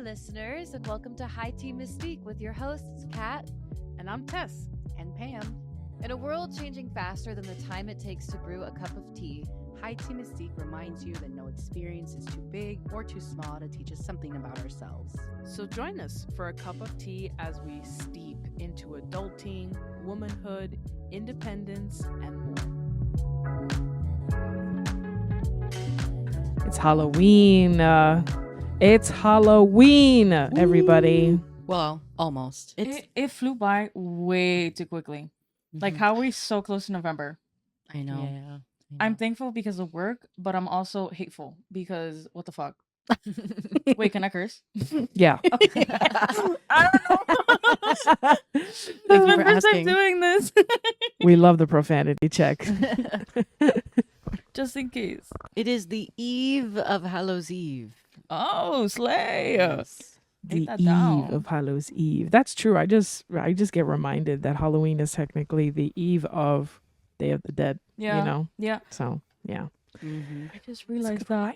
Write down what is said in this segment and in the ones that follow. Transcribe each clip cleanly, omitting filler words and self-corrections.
listeners, and welcome to High Tea Mystique with your hosts, Kat. And I'm Tess. And Pam. In a world changing faster than the time it takes to brew a cup of tea, High Tea Mystique reminds you that no experience is too big or too small to teach us something about ourselves. So join us for a cup of tea as we steep into adulting, womanhood, independence, and more. It's Halloween. It's Halloween, everybody. Well, almost. It flew by way too quickly. Like, how are we so close to November? I know. Yeah. I'm thankful because of work, but I'm also hateful because what the fuck? Wait, can I curse? Yeah. I don't know. It's my for first time asking. doing this. We love the profanity check. Just in case. It is the eve of Hallows Eve. Oh, slay. The that eve down. of Hallows Eve. That's true. I just get reminded that Halloween is technically the eve of Day of the Dead. Yeah. You know? Yeah. So, yeah. Mm-hmm. I just realized that.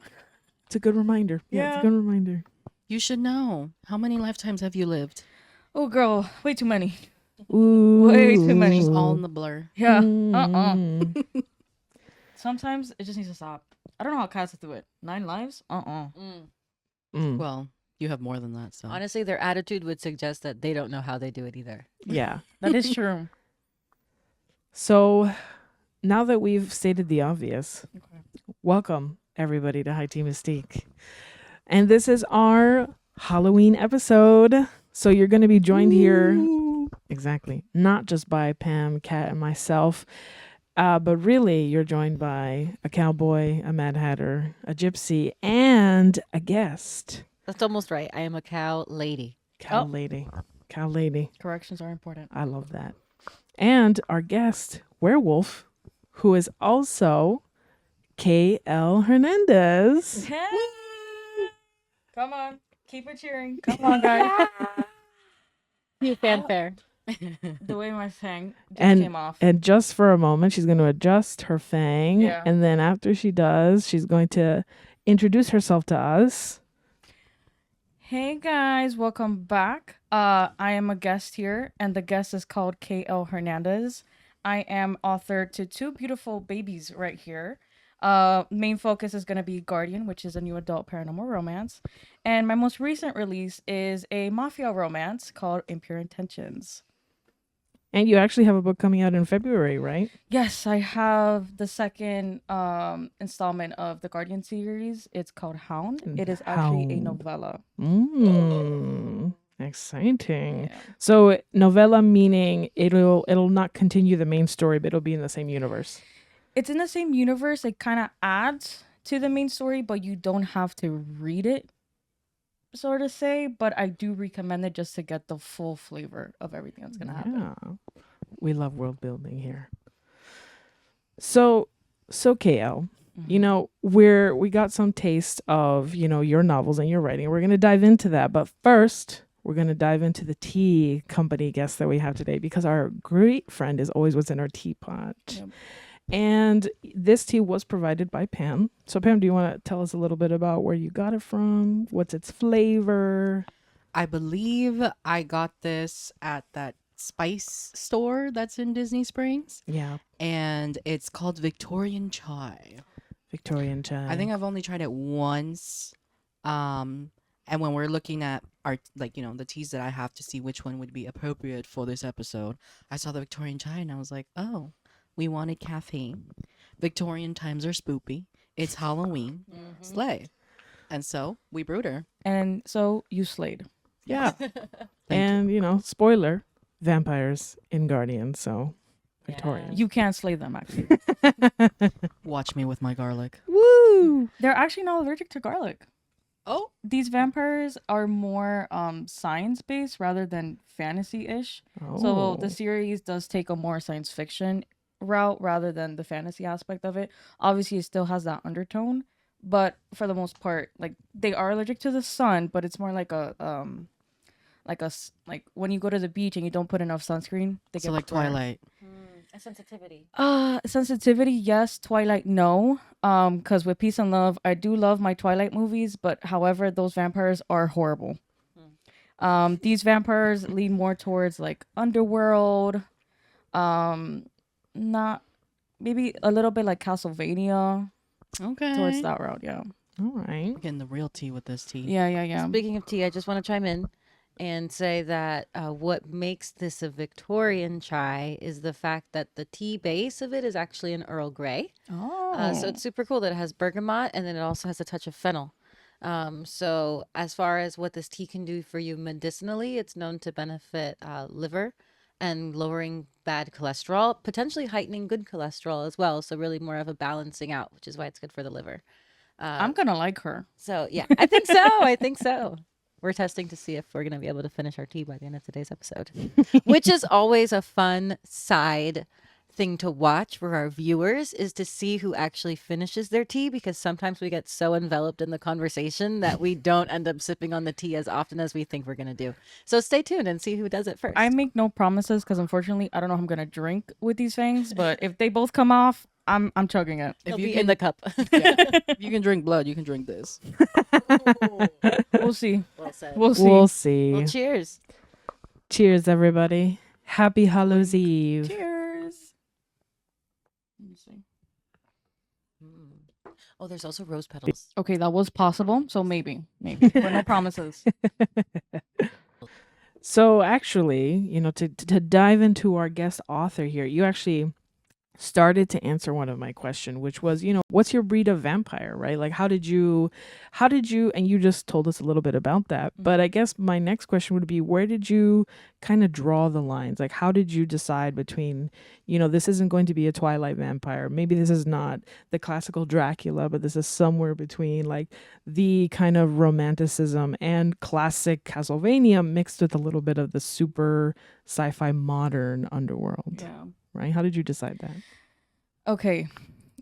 It's a good reminder. Yeah, it's a good reminder. You should know. How many lifetimes have you lived? Oh, girl. Way too many. Ooh. Way too many. It's all in the blur. Yeah. Mm. Sometimes it just needs to stop. I don't know how cats do it. 9 lives? Mm. Well, you have more than that, so. honestly, their attitude would suggest that they don't know how they do it either. Yeah. That is true. So, now that we've stated the obvious, Okay. welcome everybody to High Tea Mystique. And this is our Halloween episode. So you're going to be joined here, exactly, not just by Pam, Kat, and myself, but really you're joined by a cowboy, a Mad Hatter, a gypsy, and a guest. That's almost right. I am a cow lady. Cow Oh. lady. Cow lady. Corrections are important. I love that. And our guest, Werewolf, who is also K.L. Hernandez. Come on. Keep it cheering. Come on, guys. Cue fanfare. The way my fang just And- came off. And just for a moment, she's going to adjust her fang. Yeah. And then after she does, she's going to introduce herself to us. Hey, guys. Welcome back. I am a guest here, and the guest is called K.L. Hernandez. I am author to 2 beautiful babies right here. Main focus is going to be Guardian, which is a new adult paranormal romance. And my most recent release is a mafia romance called Impure Intentions. And you actually have a book coming out in February, right? Yes, I have the second installment of the Guardian series. It's called Hound. It is actually a Hound. novella. Exciting. Yeah. So novella meaning it'll not continue the main story, but it'll be in the same universe. It's in the same universe. It kind of adds to the main story, but you don't have to read it, sort of say. But I do recommend it just to get the full flavor of everything that's going to happen. Yeah. We love world building here. So KL, you know, we got some taste of, you know, your novels and your writing. We're going to dive into that. But first, we're going to dive into the tea company guest that we have today, because our great friend is always what's in our teapot. Yep. And this tea was provided by Pam. So Pam, do you want to tell us a little bit about where you got it from? What's its flavor? I believe I got this at that spice store that's in Disney Springs. Yeah. And it's called Victorian Chai. Victorian chai. I think I've only tried it once. And when we're looking at our, like, you know, the teas that I have to see which one would be appropriate for this episode, I saw the Victorian Chai and I was like, oh, we wanted caffeine. Victorian times are spoopy. It's Halloween. Slay. And so we brewed her. And so you slayed. Yeah. And, you know, spoiler, vampires in Guardian, so Victorian. You can't slay them, actually. Watch me with my garlic. Woo! They're actually not allergic to garlic. Oh. These vampires are more science-based rather than fantasy-ish. Oh. So the series does take a more science fiction route rather than the fantasy aspect of it. Obviously, it still has that undertone, but for the most part, like, they are allergic to the sun, but it's more like like when you go to the beach and you don't put enough sunscreen, they So get like burned. Twilight. A sensitivity. Sensitivity, yes. Twilight, no. Because with Peace and Love, I do love my Twilight movies, but however, those vampires are horrible. These vampires lean more towards like underworld, not maybe a little bit like Castlevania, Okay. towards that route. Yeah. All right. Getting the real tea with this tea. Yeah. Speaking of tea, I just want to chime in and say that what makes this a Victorian chai is the fact that the tea base of it is actually an Earl Grey. Oh. So it's super cool that it has bergamot and then it also has a touch of fennel. So as far as what this tea can do for you medicinally, it's known to benefit liver and lowering bad cholesterol, potentially heightening good cholesterol as well. So really more of a balancing out, which is why it's good for the liver. I'm gonna like her. So yeah, I think so. I think so. We're testing to see if we're going to be able to finish our tea by the end of today's episode, which is always a fun side thing to watch for our viewers, is to see who actually finishes their tea, because sometimes we get so enveloped in the conversation that we don't end up sipping on the tea as often as we think we're going to do. So stay tuned and see who does it first. I make no promises because unfortunately I don't know how I'm gonna drink with these things. But if they both come off, I'm chugging it. It'll If you be can, in the cup. if you can drink blood, you can drink this. We'll see. Well said. We'll see. We'll see. Well, cheers. Cheers, everybody. Happy Hallows Eve. Cheers. Let me see. Oh, there's also rose petals. Okay, that was possible. So maybe, but no promises. So actually, to dive into our guest author here, you actually started to answer one of my questions, which was, what's your breed of vampire, right? Like, how did you, and you just told us a little bit about that. But I guess my next question would be, where did you kind of draw the lines? Like, how did you decide between, this isn't going to be a Twilight vampire. Maybe this is not the classical Dracula, but this is somewhere between like the kind of romanticism and classic Castlevania mixed with a little bit of the super sci-fi modern underworld. Yeah. Right? How did you decide that? Okay,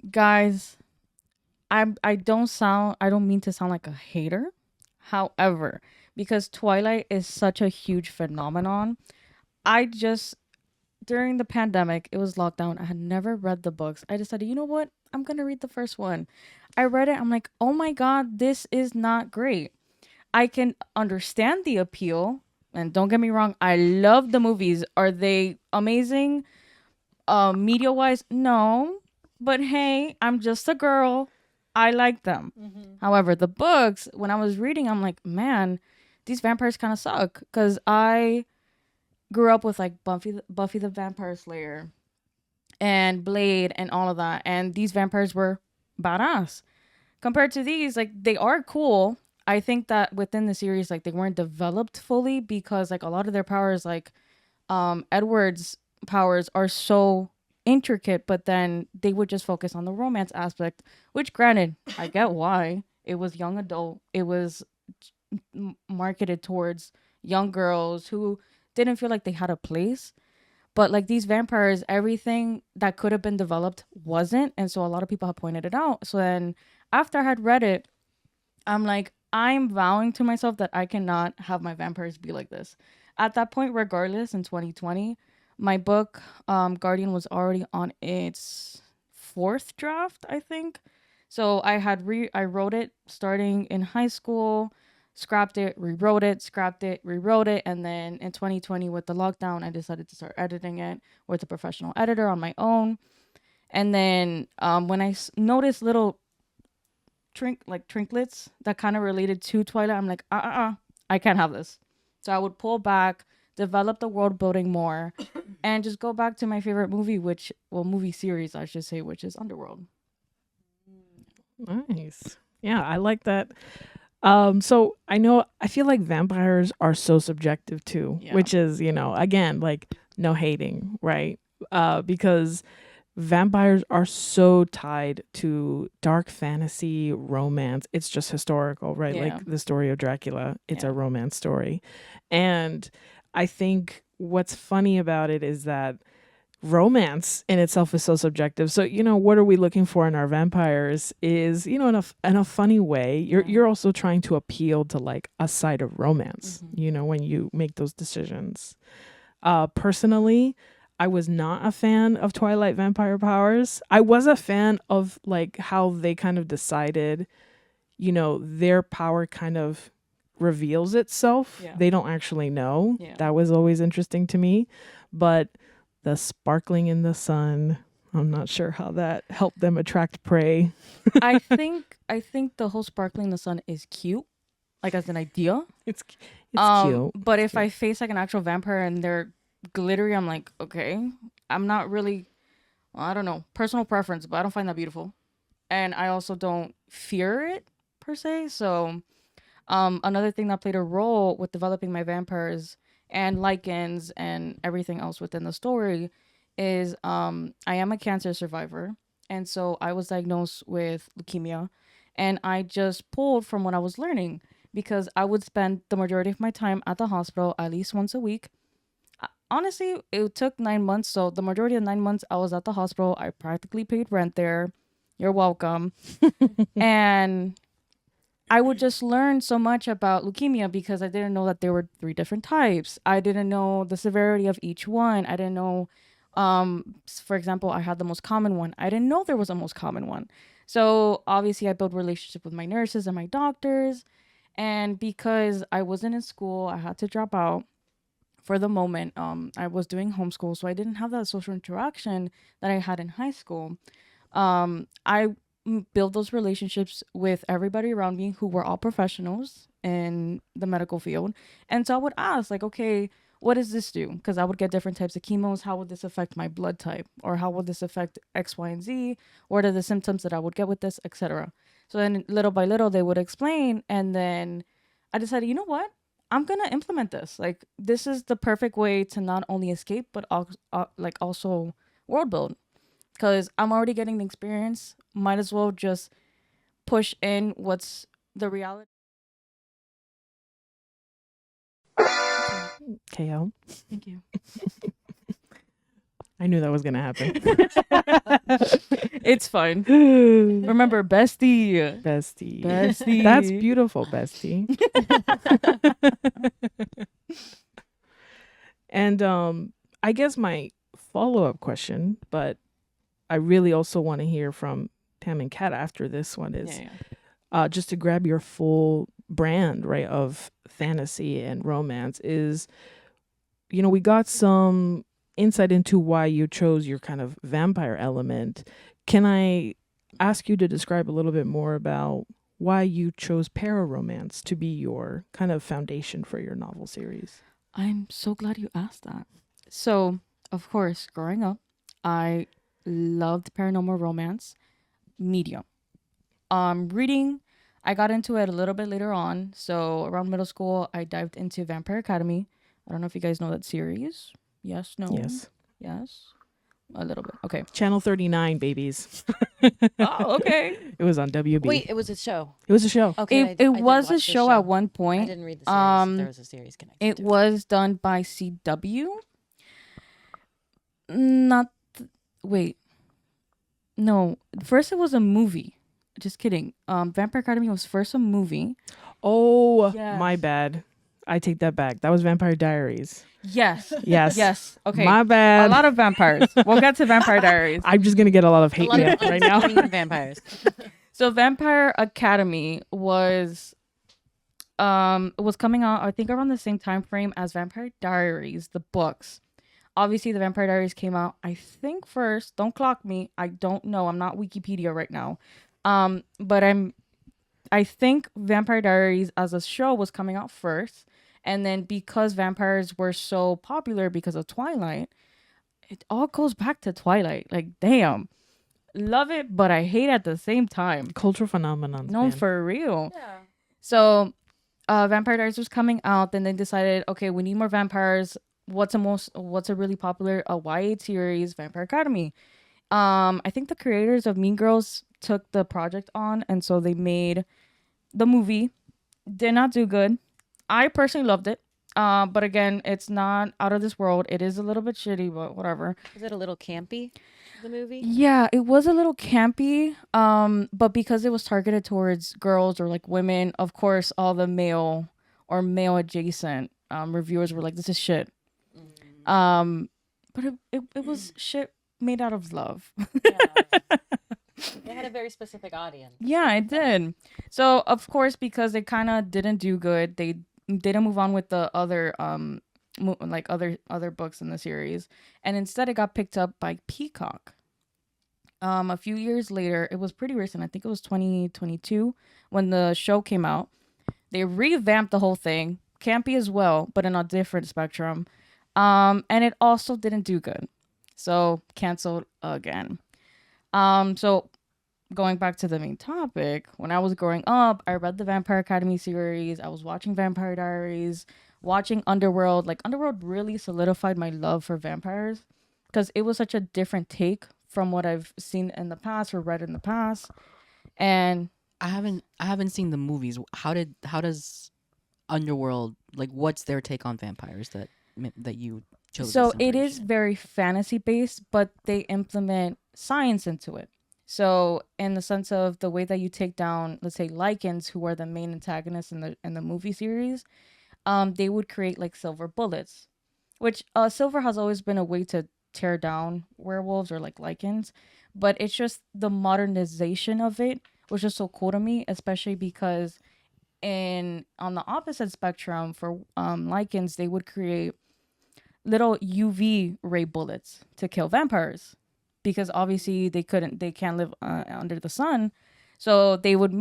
guys, I don't mean to sound like a hater. However, because Twilight is such a huge phenomenon, during the pandemic, it was lockdown. I had never read the books. I decided, you know what? I'm going to read the first one. I read it. I'm like, oh my God, this is not great. I can understand the appeal. And don't get me wrong, I love the movies. Are they amazing? Media wise, no, but hey, I'm just a girl. I like them. However, the books, when I was reading, I'm like, man, these vampires kind of suck, because I grew up with like Buffy the Vampire Slayer and Blade and all of that, and these vampires were badass compared to these. Like, they are cool. I think that within the series, like, they weren't developed fully, because like a lot of their powers, like Edward's powers are so intricate, but then they would just focus on the romance aspect, which granted, I get why. It was young adult. It was marketed towards young girls who didn't feel like they had a place. But like these vampires, everything that could have been developed wasn't, and so a lot of people have pointed it out. So then after I had read it, I'm like, I'm vowing to myself that I cannot have my vampires be like this. At that point, regardless, in 2020, my book, Guardian, was already on its 4th draft, I think. So I wrote it starting in high school, scrapped it, rewrote it, scrapped it, rewrote it. And then in 2020, with the lockdown, I decided to start editing it with a professional editor on my own. And then when I noticed little trinklets that kind of related to Twilight, I'm like, I can't have this. So I would pull back, develop the world building more, and just go back to my favorite movie, movie series, I should say, which is Underworld. Nice. Yeah, I like that. So I feel like vampires are so subjective too, which is, again, like, no hating, right? Because vampires are so tied to dark fantasy, romance. It's just historical, right? Yeah. Like the story of Dracula, it's a romance story. And I think what's funny about it is that romance in itself is so subjective. So, what are we looking for in our vampires is, in a funny way, you're also trying to appeal to like a side of romance, when you make those decisions. Personally, I was not a fan of Twilight vampire powers. I was a fan of like how they kind of decided, their power kind of reveals itself. Yeah. They don't actually know. Yeah. That was always interesting to me. But the sparkling in the sun, I'm not sure how that helped them attract prey. I think the whole sparkling in the sun is cute, like as an idea. It's cute. But It's if cute. I face like an actual vampire and they're glittery, I'm like, okay, I'm not really, I don't know, personal preference, but I don't find that beautiful, and I also don't fear it per se. So, another thing that played a role with developing my vampires and Lycans and everything else within the story is I am a cancer survivor, and so I was diagnosed with leukemia, and I just pulled from what I was learning because I would spend the majority of my time at the hospital at least once a week. Honestly, it took 9 months, so the majority of 9 months I was at the hospital. I practically paid rent there. You're welcome. And I would just learn so much about leukemia because I didn't know that there were 3 different types. I didn't know the severity of each one. I didn't know, for example, I had the most common one. I didn't know there was a most common one. So obviously I built relationship with my nurses and my doctors. And because I wasn't in school, I had to drop out for the moment. I was doing homeschool, so I didn't have that social interaction that I had in high school. I built those relationships with everybody around me who were all professionals in the medical field. And so I would ask, like, okay, what does this do? Because I would get different types of chemos. How would this affect my blood type? Or how would this affect X, Y, and Z? What are the symptoms that I would get with this, etc.? So then little by little, they would explain. And then I decided, you know what? I'm going to implement this. Like, this is the perfect way to not only escape, but also world build. Because I'm already getting the experience. Might as well just push in what's the reality. KO. Thank you. I knew that was going to happen. It's fine. Remember, bestie. Bestie. Bestie. That's beautiful, bestie. And I guess my follow-up question, but I really also want to hear from Pam and Kat after this one is just to grab your full brand, right, of fantasy and romance is, we got some insight into why you chose your kind of vampire element. Can I ask you to describe a little bit more about why you chose para-romance to be your kind of foundation for your novel series? I'm so glad you asked that. So, of course, growing up, I loved paranormal romance medium. Reading, I got into it a little bit later on. So around middle school, I dived into Vampire Academy. I don't know if you guys know that series. Yes, no? Yes. Yes. A little bit. Okay. Channel 39, babies. Oh, okay. It was on WB. Wait, it was a show. It was a show. Okay, It was a show at one I point. didn't read the series. There was a series connected. It to was done by CW. Wait. No. First it was a movie. Just kidding. Vampire Academy was first a movie. Oh, Yes. my bad. I take that back. That was Vampire Diaries. Yes. Yes. Yes. Okay. My bad. A lot of vampires. We'll get to Vampire Diaries. I'm just going to get a lot of hate A lot mail of right now. unscreened vampires. So Vampire Academy was coming out, I think, around the same time frame as Vampire Diaries, the books. Obviously, the Vampire Diaries came out, I think, first. Don't clock me. I don't know. I'm not Wikipedia right now. But I think Vampire Diaries as a show was coming out first. And then because vampires were so popular because of Twilight, it all goes back to Twilight. Like, damn. Love it, but I hate it at the same time. Cultural phenomenon. No, for real. Yeah. So, Vampire Diaries was coming out. Then they decided, okay, we need more vampires. What's a really popular YA series? Vampire Academy. I think the creators of Mean Girls took the project on, and so they made the movie. Did not do good. I personally loved it. But again, it's not out of this world. It is a little bit shitty, but whatever. Was it a little campy, the movie? Yeah, it was a little campy. But because it was targeted towards girls or like women, of course, all the male or male adjacent reviewers were like, "This is shit." But it was shit made out of love. Yeah. It had a very specific audience. Yeah, it did. So of course, because they kind of didn't do good, they didn't move on with the other like other books in the series, and instead it got picked up by Peacock. A few years later, it was pretty recent. I think it was 2022 when the show came out. They revamped the whole thing, campy as well, but in a different spectrum. And it also didn't do good, so canceled again. So going back to the main topic, when I was growing up, I read the Vampire Academy series. I was watching Vampire Diaries, watching Underworld. Like Underworld really solidified my love for vampires because it was such a different take from what I've seen in the past or read in the past. And I haven't seen the movies. How does Underworld, like, what's their take on vampires that you chose? so as it is inspiration? very fantasy based, but they implement science into it. So in the sense of the way that you take down, let's say, Lycans, who are the main antagonists in the movie series, they would create like silver bullets, which silver has always been a way to tear down werewolves or like Lycans, but it's just the modernization of it was just so cool to me, especially because in on the opposite spectrum for Lycans, they would create little UV ray bullets to kill vampires because obviously they can't live under the sun, so they would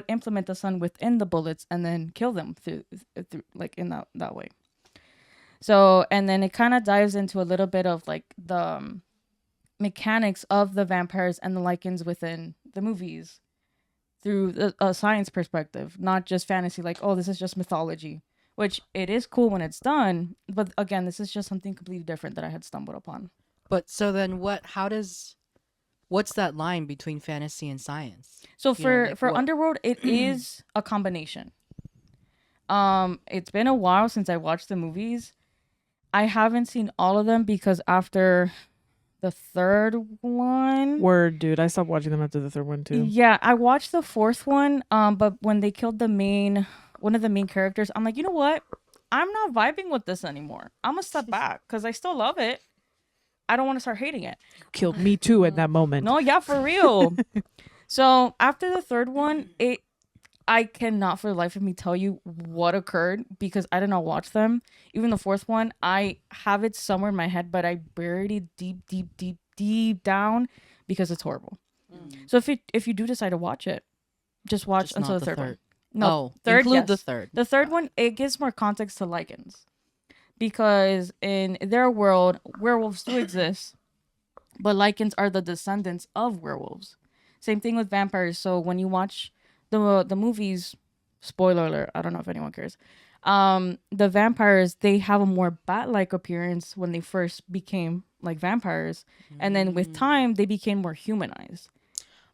implement the sun within the bullets and then kill them through like in that way. So and then it kind of dives into a little bit of like the mechanics of the vampires and the Lycans within the movies through a science perspective, not just fantasy like, oh, this is just mythology, which it is cool when it's done, but again, this is just something completely different that I had stumbled upon. But so then what's that line between fantasy and science? So You know, like for what- Underworld, it is a combination. It's been a while since I watched the movies. I haven't seen all of them because after the third one, Word, dude. I stopped watching them after the third one too. yeah, I watched the fourth one. But when they killed one of the main characters, I'm like, you know what? I'm not vibing with this anymore. I'm gonna step back because I still love it. I don't want to start hating it. Killed me too at that moment. No, yeah, for real. So after the third one, I cannot for the life of me tell you what occurred because I did not watch them. Even the fourth one, I have it somewhere in my head, but I buried it deep down because it's horrible. So if you do decide to watch it, just watch Just until not the third one. No, No, third, include the yes. third. The third one, it gives more context to Lycans. Because in their world, werewolves do exist, but Lycans are the descendants of werewolves. Same thing with vampires. So when you watch the movies, spoiler alert, I don't know if anyone cares. The vampires, they have a more bat-like appearance when they first became like vampires, and then with time they became more humanized.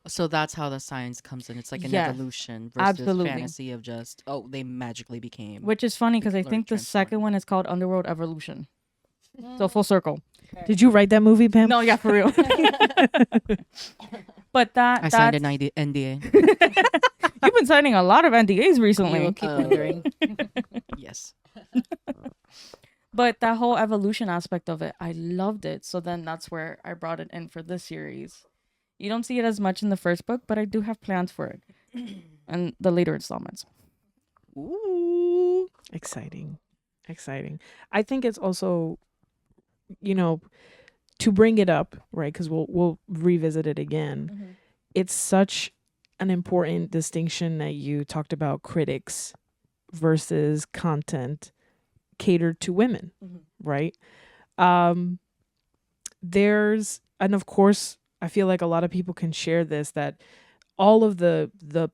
So that's how the science comes in. It's like an Yes, evolution versus absolutely. fantasy of just, oh, they magically became. Which is funny because I Or think the transformed. second one is called Underworld Evolution. So full circle. Did you write that movie, Pam? No, yeah, for real. But I signed an that's NDA. you've been signing a lot of NDAs You recently. will keep wondering. Yes. But that whole evolution aspect of it, I loved it. So then that's where I brought it in for this series. You don't see it as much in the first book, but I do have plans for it and the later installments. Ooh. Exciting. I think it's also, to bring it up, right? Because we'll revisit it again. It's such an important distinction that you talked about critics versus content catered to women, right? And of course, I feel like a lot of people can share this, that all of the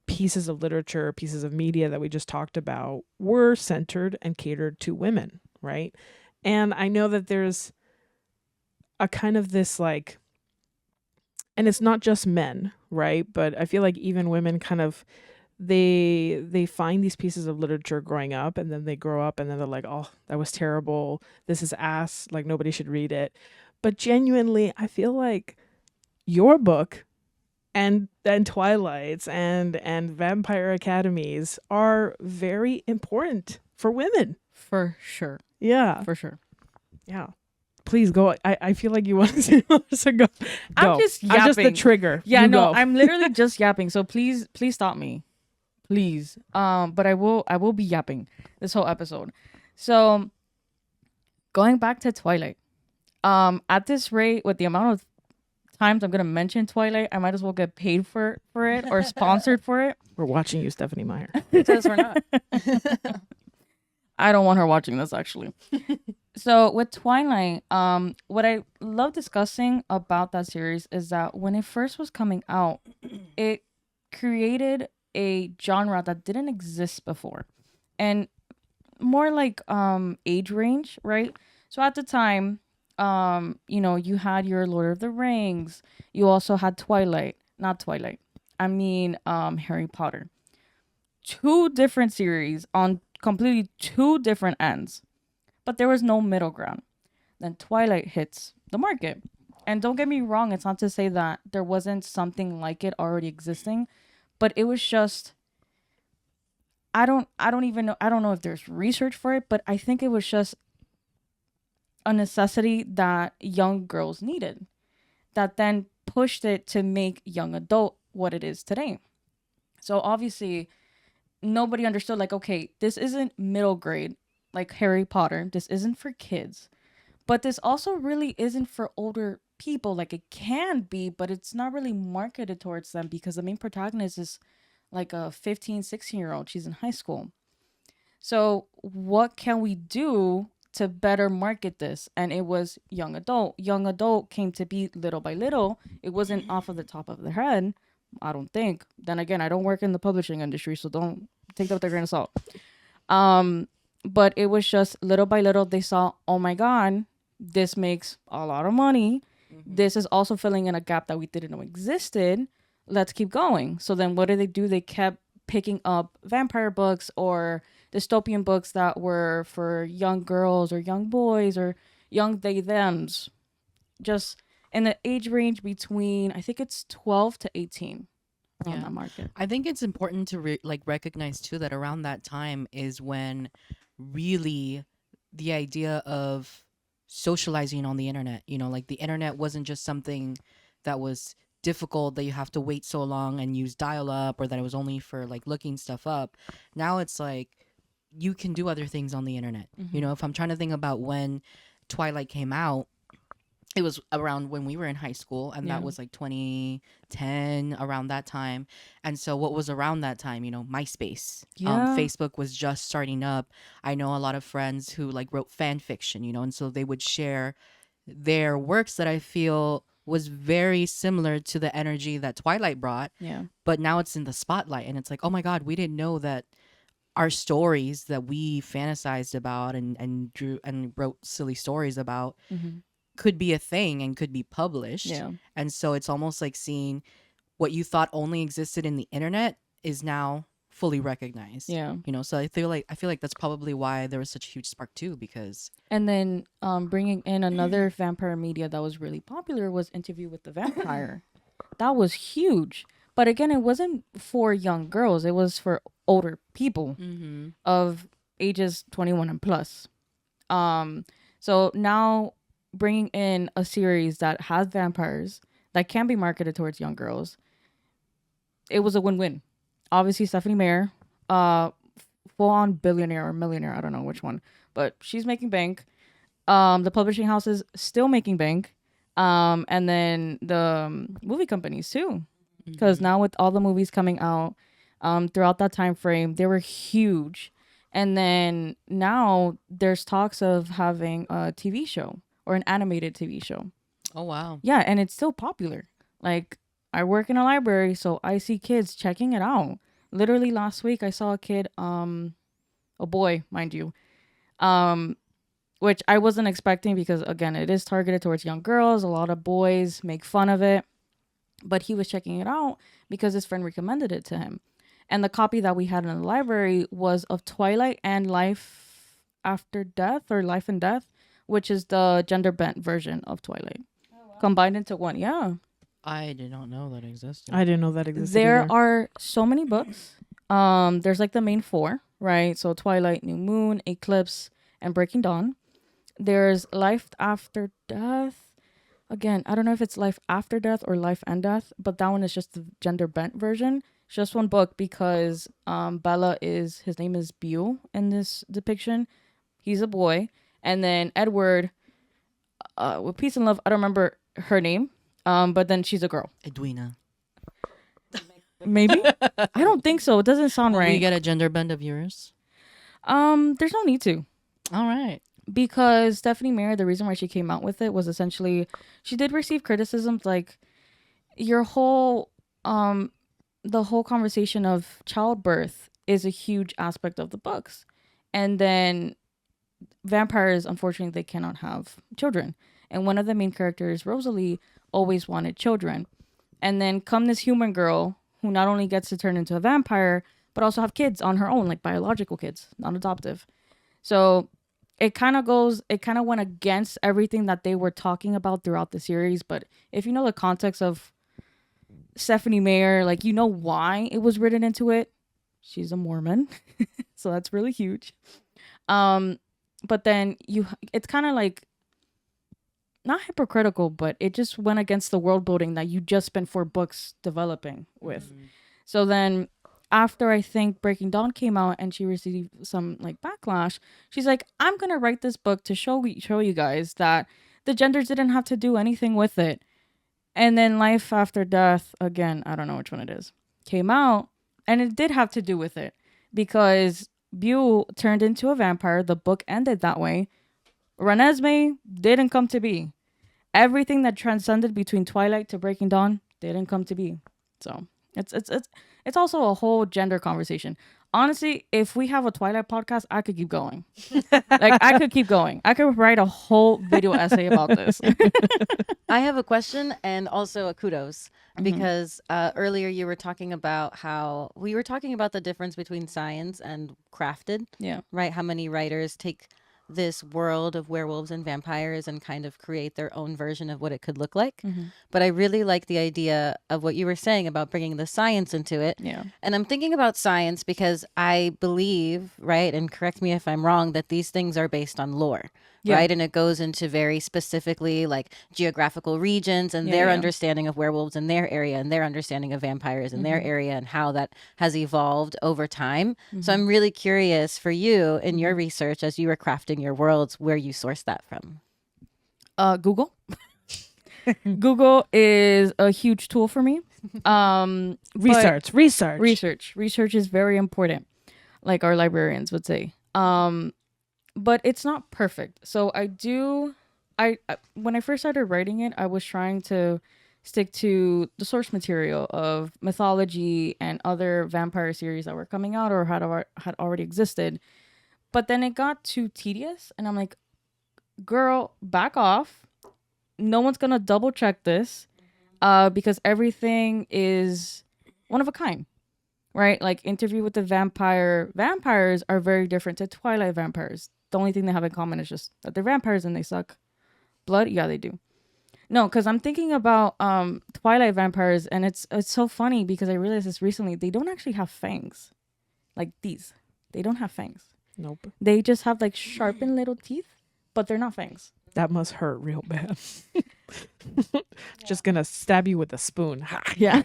pieces of literature, pieces of media that we just talked about were centered and catered to women, right? And I know that there's a kind of this like, and it's not just men, right? But I feel like even women kind of, they find these pieces of literature growing up, and then they grow up and then they're like, oh, that was terrible. This is ass. Like, nobody should read it. But genuinely, I feel like your book and Twilight's and Vampire Academies are very important for women. For sure. Yeah. For sure. Yeah. Please go. I feel like you want us to go. I'm Go. just I'm just the yapping. trigger. Yeah, You no, go. I'm literally just yapping. So please stop me. Please. But I will be yapping this whole episode. So going back to Twilight. At this rate, with the amount of times I'm gonna mention Twilight, I might as well get paid for it or sponsored for it. We're watching you, Stephanie Meyer. It says we're not. I don't want her watching this actually. So with Twilight, what I love discussing about that series is that when it first was coming out, it created a genre that didn't exist before. And more like age range, right? So at the time, you had your Lord of the Rings, you also had Harry Potter. Two different series on completely two different ends, but there was no middle ground. Then Twilight hits the market. And don't get me wrong, it's not to say that there wasn't something like it already existing, but it was just I don't even know, I don't know if there's research for it, but I think it was just a necessity that young girls needed that then pushed it to make young adult what it is today. So obviously nobody understood, like, okay, this isn't middle grade like Harry Potter. This isn't for kids. But this also really isn't for older people. Like, it can be, but it's not really marketed towards them because the main protagonist is like a 15, 16-year-old. She's in high school. So what can we do to better market this? And it was young adult. Young adult came to be little by little. It wasn't off of the top of their head, I don't think. Then again, I don't work in the publishing industry, so don't take that with a grain of salt. But it was just little by little, they saw, oh my God, this makes a lot of money. Mm-hmm. This is also filling in a gap that we didn't know existed. Let's keep going. So then what did they do? They kept picking up vampire books or dystopian books that were for young girls or young boys or young they-thems. Just in the age range between, I think it's 12 to 18 on that market. I think it's important to recognize too that around that time is when really the idea of socializing on the internet, like the internet wasn't just something that was difficult that you have to wait so long and use dial-up, or that it was only for like looking stuff up. Now it's like you can do other things on the internet. Mm-hmm. If I'm trying to think about when Twilight came out, it was around when we were in high school, and that was like 2010, around that time. And so what was around that time, MySpace. Facebook was just starting up. I know a lot of friends who like wrote fan fiction, and so they would share their works that I feel was very similar to the energy that Twilight brought. Yeah. But now it's in the spotlight, and it's like, oh my God, we didn't know that our stories that we fantasized about and drew and wrote silly stories about could be a thing and could be published. Yeah. And so it's almost like seeing what you thought only existed in the internet is now fully recognized. Yeah. So I feel like that's probably why there was such a huge spark too, because and then bringing in another vampire media that was really popular was Interview with the Vampire. That was huge. But again, it wasn't for young girls. It was for older people of ages 21 and plus. So now bringing in a series that has vampires that can be marketed towards young girls, it was a win-win. Obviously, Stephanie Meyer, full-on billionaire or millionaire, I don't know which one, but she's making bank. The publishing house is still making bank. And then the movie companies too. Because now with all the movies coming out throughout that time frame, they were huge. And then now there's talks of having a TV show or an animated TV show. Oh, wow. Yeah, and it's still popular. Like, I work in a library, so I see kids checking it out. Literally last week, I saw a kid, a boy, mind you, which I wasn't expecting because, again, it is targeted towards young girls. A lot of boys make fun of it. But he was checking it out because his friend recommended it to him. And the copy that we had in the library was of Twilight and Life After Death, or Life and Death, which is the gender bent version of Twilight. Oh, wow. Combined into one. Yeah. I did not know that existed. I didn't know that existed. There either. are so many books. There's like the main four, right? So Twilight, New Moon, Eclipse, and Breaking Dawn. There's life after death. Again, I don't know if it's life after death or life and death, but that one is just the gender bent version. It's just one book because Bella is, his name is Bew in this depiction. He's a boy. And then Edward, with peace and love, I don't remember her name, but then she's a girl. Edwina. Maybe? I don't think so. It doesn't sound Will we right. get a gender bend of yours? There's no need to. All right. Because Stephanie Meyer, the reason why she came out with it was essentially she did receive criticisms like your whole the whole conversation of childbirth is a huge aspect of the books. And then vampires, unfortunately, they cannot have children. And one of the main characters, Rosalie, always wanted children. And then come this human girl who not only gets to turn into a vampire, but also have kids on her own, like biological kids, not adoptive. So it kind of went against everything that they were talking about throughout the series. But if you know the context of Stephanie Meyer, like, you know why it was written into it. She's a Mormon. So that's really huge. But then it's kind of like not hypocritical, but it just went against the world building that you just spent 4 books developing with. So then after I think Breaking Dawn came out and she received some like backlash, she's like, I'm gonna write this book to show you guys that the genders didn't have to do anything with it. And then Life After Death, again, I don't know which one it is, came out and it did have to do with it because Bew turned into a vampire. The book ended that way. Renesmee didn't come to be. Everything that transcended between Twilight to Breaking Dawn didn't come to be. So it's also a whole gender conversation. Honestly, if we have a Twilight podcast, I could keep going. Like, I could keep going. I could write a whole video essay about this. I have a question and also a kudos because earlier you were talking about how we were talking about the difference between science and crafted. Yeah. Right. How many writers take this world of werewolves and vampires and kind of create their own version of what it could look like. But I really like the idea of what you were saying about bringing the science into it. Yeah. And I'm thinking about science because I believe, right, and correct me if I'm wrong, that these things are based on lore. Yeah. Right. And it goes into very specifically like geographical regions and their understanding of werewolves in their area and their understanding of vampires in their area and how that has evolved over time. So I'm really curious for you in your research as you were crafting your worlds, where you source that from. Google. Google is a huge tool for me. Research. Research is very important, like our librarians would say. But it's not perfect. So I when I first started writing it, I was trying to stick to the source material of mythology and other vampire series that were coming out or had already existed. But then it got too tedious and I'm like, girl, back off. No one's going to double check this because everything is one of a kind. Right? Like Interview with the Vampire. Vampires are very different to Twilight vampires. The only thing they have in common is just that they're vampires and they suck blood. Yeah, they do. No, because I'm thinking about Twilight vampires, and it's so funny because I realized this recently. They don't actually have fangs, like these. They don't have fangs. Nope. They just have like sharpened little teeth, but they're not fangs. That must hurt real bad. Just gonna stab you with a spoon. Yeah.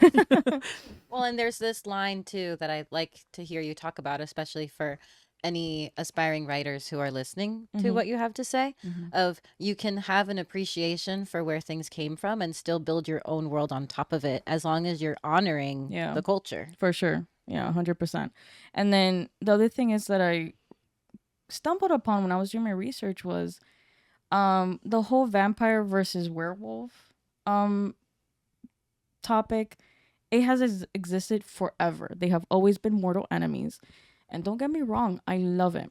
Well, and there's this line too that I'd like to hear you talk about, especially for any aspiring writers who are listening to what you have to say, of you can have an appreciation for where things came from and still build your own world on top of it as long as you're honoring the culture. For sure. Yeah, 100%. And then the other thing is that I stumbled upon when I was doing my research was the whole vampire versus werewolf topic. It has existed forever. They have always been mortal enemies. And don't get me wrong, I love it.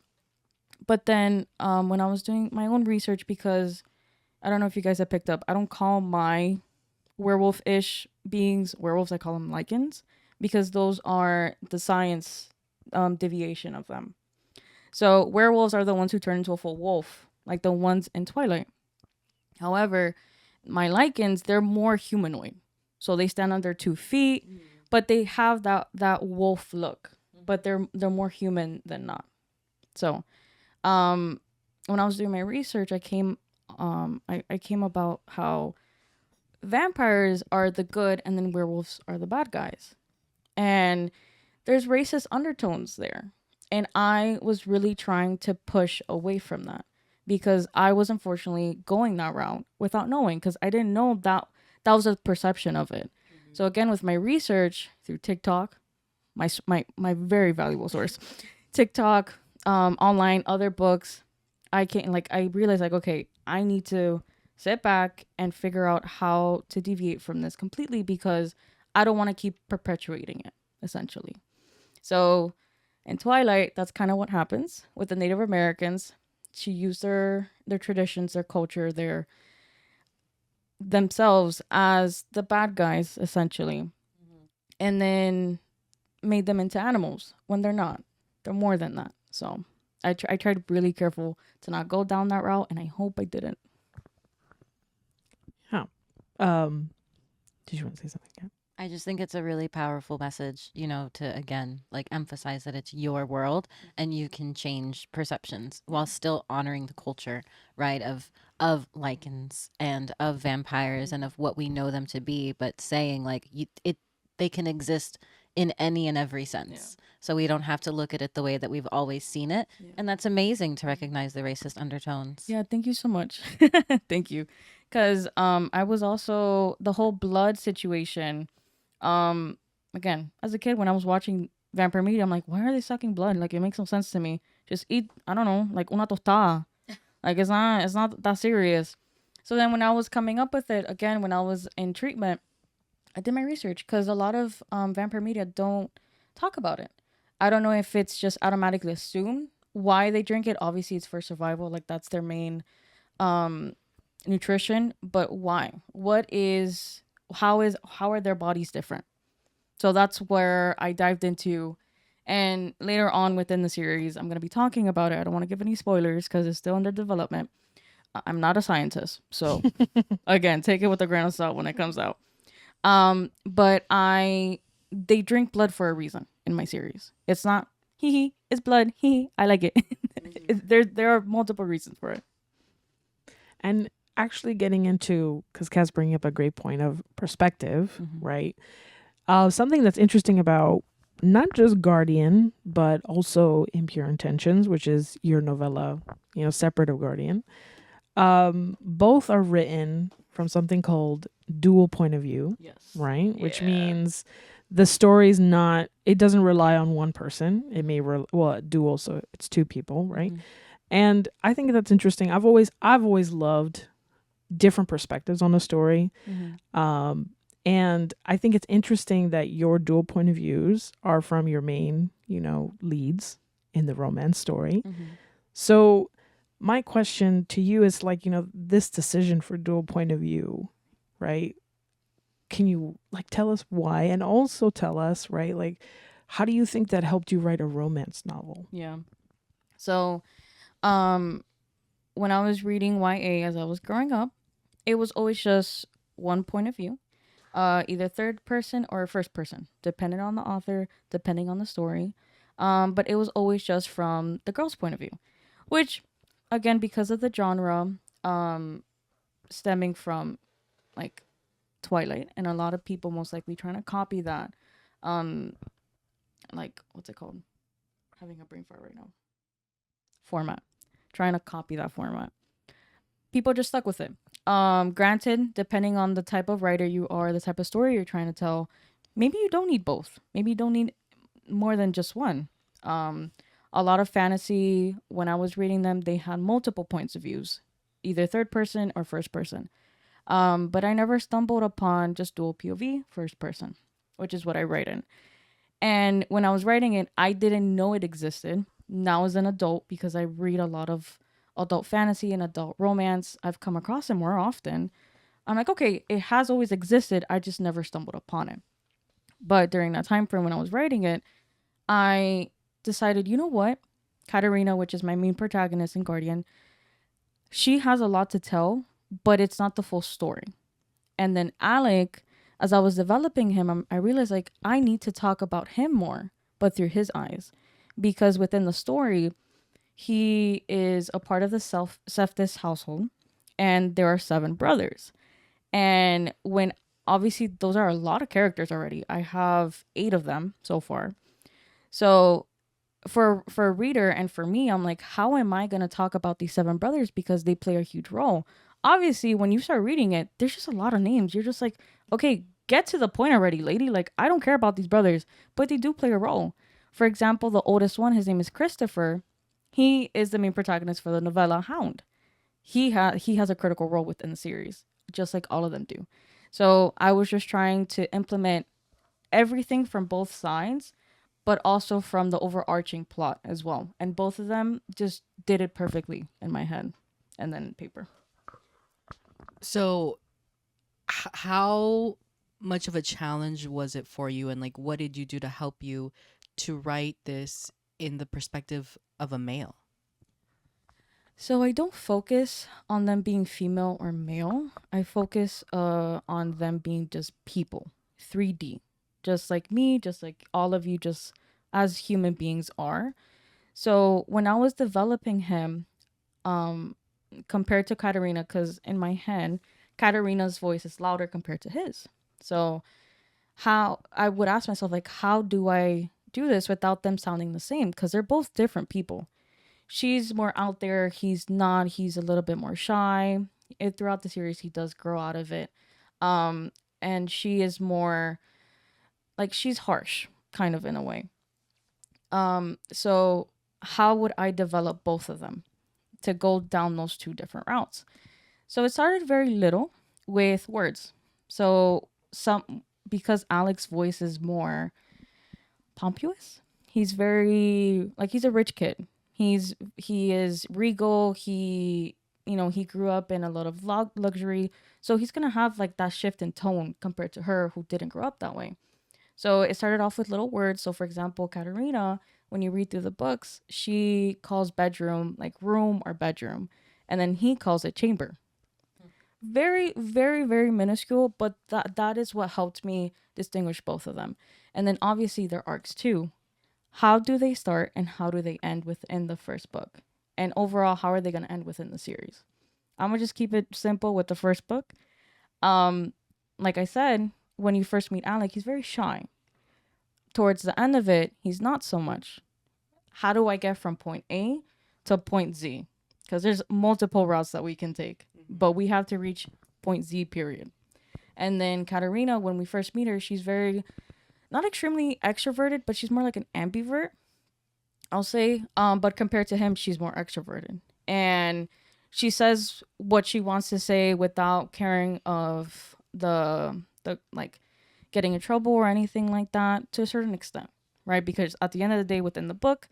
But then when I was doing my own research, because I don't know if you guys have picked up, I don't call my werewolf-ish beings werewolves. I call them Lycans because those are the science deviation of them. So werewolves are the ones who turn into a full wolf, like the ones in Twilight. However, my Lycans, they're more humanoid. So they stand on their 2 feet, but they have that wolf look. But they're more human than not. So when I was doing my research, I came about how vampires are the good and then werewolves are the bad guys. And there's racist undertones there. And I was really trying to push away from that because I was unfortunately going that route without knowing, because I didn't know that was a perception of it. So again, with my research through TikTok, my very valuable source, TikTok, online, other books, I realized like, okay, I need to sit back and figure out how to deviate from this completely because I don't want to keep perpetuating it, essentially. So in Twilight, that's kind of what happens with the Native Americans. She used their traditions, their culture, their themselves as the bad guys, essentially, and then made them into animals when they're not. They're more than that. So I tried really careful to not go down that route, and I hope I didn't. Did you want to say something? Kat? I just think it's a really powerful message, you know, to again, like emphasize that it's your world and you can change perceptions while still honoring the culture, right? Of Lycans and of vampires and of what we know them to be, but saying like they can exist in any and every sense. So we don't have to look at it the way that we've always seen it. And that's amazing to recognize the racist undertones. Yeah, thank you so much. Thank you. Because I was also the whole blood situation. Again, as a kid, when I was watching Vampire Media, I'm like, why are they sucking blood? Like, it makes no sense to me. Just eat, I don't know, like una tostada. Like, it's not that serious. So then when I was coming up with it, again, when I was in treatment, I did my research because a lot of Vampire Media don't talk about it. I don't know if it's just automatically assumed why they drink it. Obviously, it's for survival. Like, that's their main nutrition. But why? How are their bodies different? So that's where I dived into. And later on within the series, I'm going to be talking about it. I don't want to give any spoilers because it's still under development. I'm not a scientist. So again, take it with a grain of salt when it comes out. But they drink blood for a reason in my series. It's not hee, it's blood, hee, I like it. There are multiple reasons for it. And actually getting into, because Kat's bringing up a great point of perspective, right? Something that's interesting about not just Guardian, but also Impure Intentions, which is your novella, you know, separate of Guardian. Both are written from something called dual point of view, Yes. right? Which means the story's not, it doesn't rely on one person. It may, dual, so it's two people, right? And I think that's interesting. I've always loved different perspectives on a story. And I think it's interesting that your dual point of views are from your main, you know, leads in the romance story. So my question to you is like, you know, this decision for dual point of view, right? Can you like tell us why, and also tell us, right, like, how do you think that helped you write a romance novel? Yeah. So, when I was reading YA as I was growing up, it was always just one point of view, either third person or first person, depending on the author, depending on the story. But it was always just from the girl's point of view, which, again, because of the genre, stemming from like Twilight, and a lot of people most likely trying to copy that, like, what's it called? Having a brain fart right now. Format. Trying to copy that format. People just stuck with it. Granted, depending on the type of writer you are, the type of story you're trying to tell, maybe you don't need both. Maybe you don't need more than just one. A lot of fantasy, when I was reading them, they had multiple points of views, either third person or first person. But I never stumbled upon just dual POV, first person, which is what I write in. And when I was writing it, I didn't know it existed. Now as an adult, because I read a lot of adult fantasy and adult romance, I've come across it more often. I'm like, okay, it has always existed. I just never stumbled upon it. But during that time frame when I was writing it, I decided, you know what? Katarina, which is my main protagonist in Guardian, she has a lot to tell, but it's not the full story. And then Alec, as I was developing him, I realized like I need to talk about him more, but through his eyes, because within the story, he is a part of the Cephas household, and there are 7 brothers. And when obviously those are a lot of characters already. I have 8 of them so far. So for a reader and for me, I'm like, how am I going to talk about these 7 brothers because they play a huge role? Obviously, when you start reading it, there's just a lot of names. You're just like, okay, get to the point already, lady. Like, I don't care about these brothers, but they do play a role. For example, the oldest one, his name is Christopher. He is the main protagonist for the novella Hound. He has a critical role within the series, just like all of them do. So I was just trying to implement everything from both sides, but also from the overarching plot as well. And both of them just did it perfectly in my head and then paper. So, how much of a challenge was it for you, and like, what did you do to help you to write this in the perspective of a male? So I don't focus on them being female or male. I focus on them being just people, 3D, just like me, just like all of you, just as human beings are. So when I was developing him, compared to Katarina, because in my head, Katarina's voice is louder compared to his. So how I would ask myself, like, how do I do this without them sounding the same? Because they're both different people. She's more out there. He's not. He's a little bit more shy. Throughout the series, he does grow out of it. And she is more like she's harsh, kind of in a way. So how would I develop both of them to go down those 2 different routes? So it started very little with words. So because Alex's voice is more pompous. He's very like he's a rich kid. He is regal. He grew up in a lot of luxury. So he's going to have like that shift in tone compared to her who didn't grow up that way. So it started off with little words. So for example, Katerina, when you read through the books, she calls bedroom like room or bedroom. And then he calls it chamber. Very, very, very minuscule, but that is what helped me distinguish both of them. And then obviously their arcs too. How do they start and how do they end within the first book? And overall, how are they going to end within the series? I'm going to just keep it simple with the first book. Like I said, when you first meet Alec, he's very shy. Towards the end of it, he's not so much. How do I get from point A to point Z? Because there's multiple routes that we can take, but we have to reach point Z, period. And then Katarina, when we first meet her, she's very not extremely extroverted, but she's more like an ambivert, I'll say. But compared to him, she's more extroverted. And she says what she wants to say without caring of the like getting in trouble or anything like that to a certain extent, right? Because at the end of the day, within the book,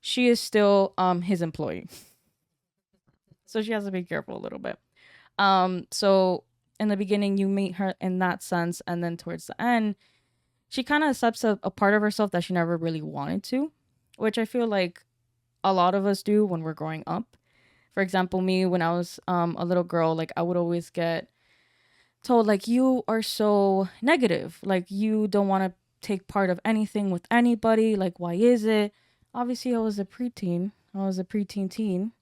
she is still his employee. So she has to be careful a little bit. So in the beginning, you meet her in that sense. And then towards the end, she kind of accepts a part of herself that she never really wanted to, which I feel like a lot of us do when we're growing up. For example, me, when I was a little girl, like I would always get told, like, you are so negative. Like, you don't want to take part of anything with anybody. Like, why is it? Obviously, I was a preteen. I was a preteen teen.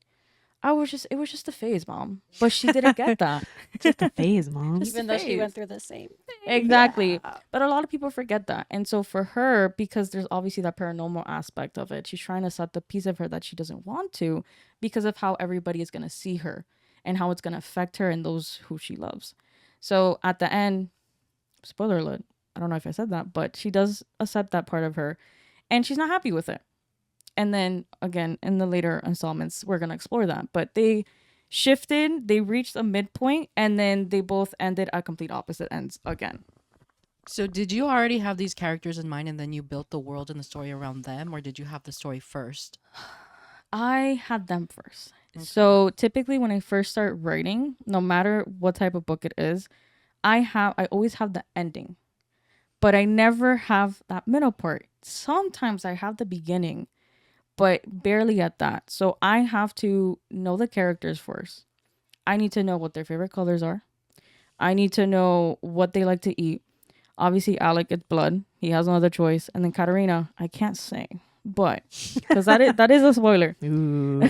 It was just a phase, Mom. But she didn't get that. Just a phase, Mom. Even though she went through the same thing. Exactly. Yeah. But a lot of people forget that. And so for her, because there's obviously that paranormal aspect of it, she's trying to set the piece of her that she doesn't want to because of how everybody is going to see her and how it's going to affect her and those who she loves. So at the end, spoiler alert, I don't know if I said that, but she does accept that part of her and she's not happy with it. And then again, in the later installments, we're going to explore that. But they shifted, they reached a midpoint, and then they both ended at complete opposite ends again. So did you already have these characters in mind and then you built the world and the story around them, or did you have the story first? I had them first. Okay. So typically when I first start writing, no matter what type of book it is, I always have the ending. But I never have that middle part. Sometimes I have the beginning, but barely at that. So I have to know the characters first. I need to know what their favorite colors are. I need to know what they like to eat. Obviously, Alec gets blood. He has no other choice. And then Katarina, I can't say. but because that is a spoiler. Ooh.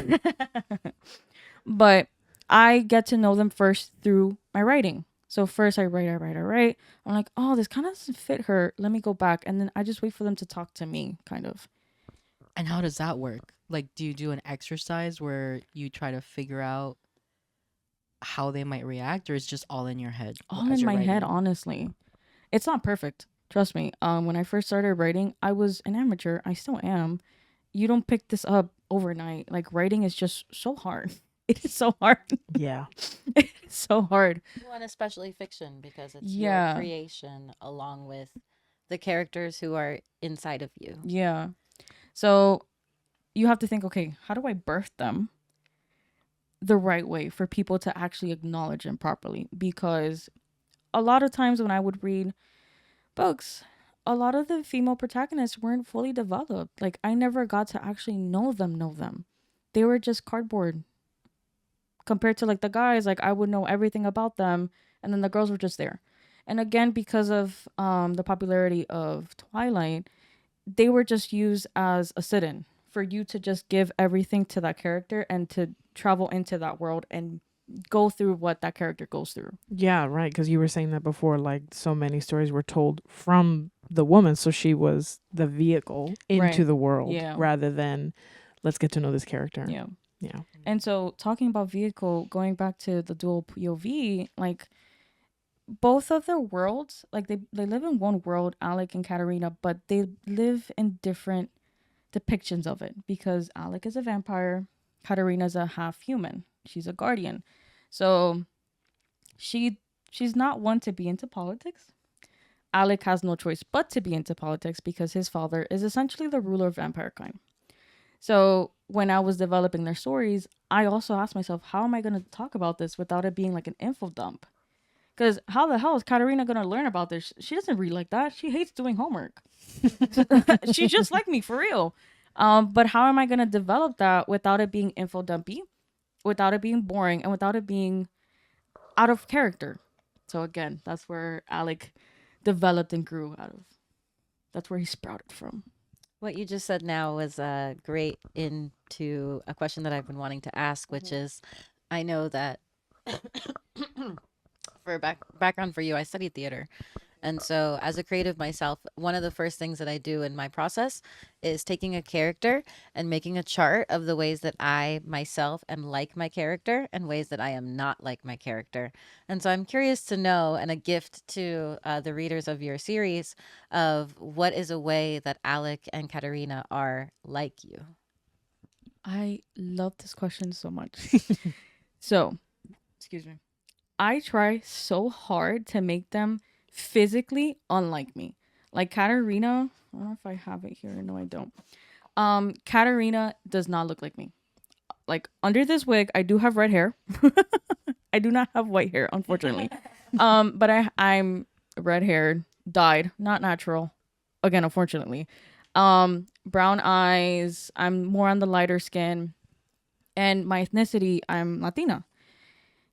But I get to know them first through my writing. So first I write. I'm like, oh, this kind of doesn't fit her. Let me go back. And then I just wait for them to talk to me, kind of. And how does that work? Like, do you do an exercise where you try to figure out how they might react, or it's just all in your head? All as in you're my head, writing? honestly. It's not perfect. Trust me. When I first started writing, I was an amateur. I still am. You don't pick this up overnight. Like, writing is just so hard. It is so hard. Yeah. It's so hard. Well, and especially fiction because it's Yeah. your creation along with the characters who are inside of you. Yeah. So you have to think, okay, how do I birth them the right way for people to actually acknowledge them properly? Because a lot of times when I would read books, a lot of the female protagonists weren't fully developed. Like, I never got to actually know them. They were just cardboard. Compared to like the guys, like I would know everything about them, and then the girls were just there. And again, because of the popularity of Twilight, they were just used as a sit-in for you to just give everything to that character and to travel into that world and go through what that character goes through. Yeah, right. Because you were saying that before, like so many stories were told from the woman. So she was the vehicle into Right. the world Yeah. rather than let's get to know this character. Yeah. Yeah. And so talking about vehicle, going back to the dual POV, like both of their worlds, like they live in one world, Alec and Katarina, but they live in different depictions of it because Alec is a vampire, Katarina's a half human. She's a guardian. So she's not one to be into politics. Alec has no choice but to be into politics because his father is essentially the ruler of vampire kind. So when I was developing their stories, I also asked myself, how am I going to talk about this without it being like an info dump? Because how the hell is Katarina going to learn about this? She doesn't read like that. She hates doing homework. She's just like me, for real. But how am I going to develop that without it being info dumpy, without it being boring, and without it being out of character? So again, that's where Alec developed and grew out of. That's where he sprouted from. What you just said now was great into a question that I've been wanting to ask, which is, I know that for background for you, I studied theater. And so as a creative myself, one of the first things that I do in my process is taking a character and making a chart of the ways that I myself am like my character and ways that I am not like my character. And so I'm curious to know, and a gift to the readers of your series, of what is a way that Alec and Katarina are like you. I love this question so much. So, excuse me. I try so hard to make them physically unlike me. Like Katarina, I don't know if I have it here. No, I don't. Katarina does not look like me. Like under this wig, I do have red hair. I do not have white hair, unfortunately. But I'm red haired, dyed, not natural. Again, unfortunately. Brown eyes. I'm more on the lighter skin, and my ethnicity, I'm Latina.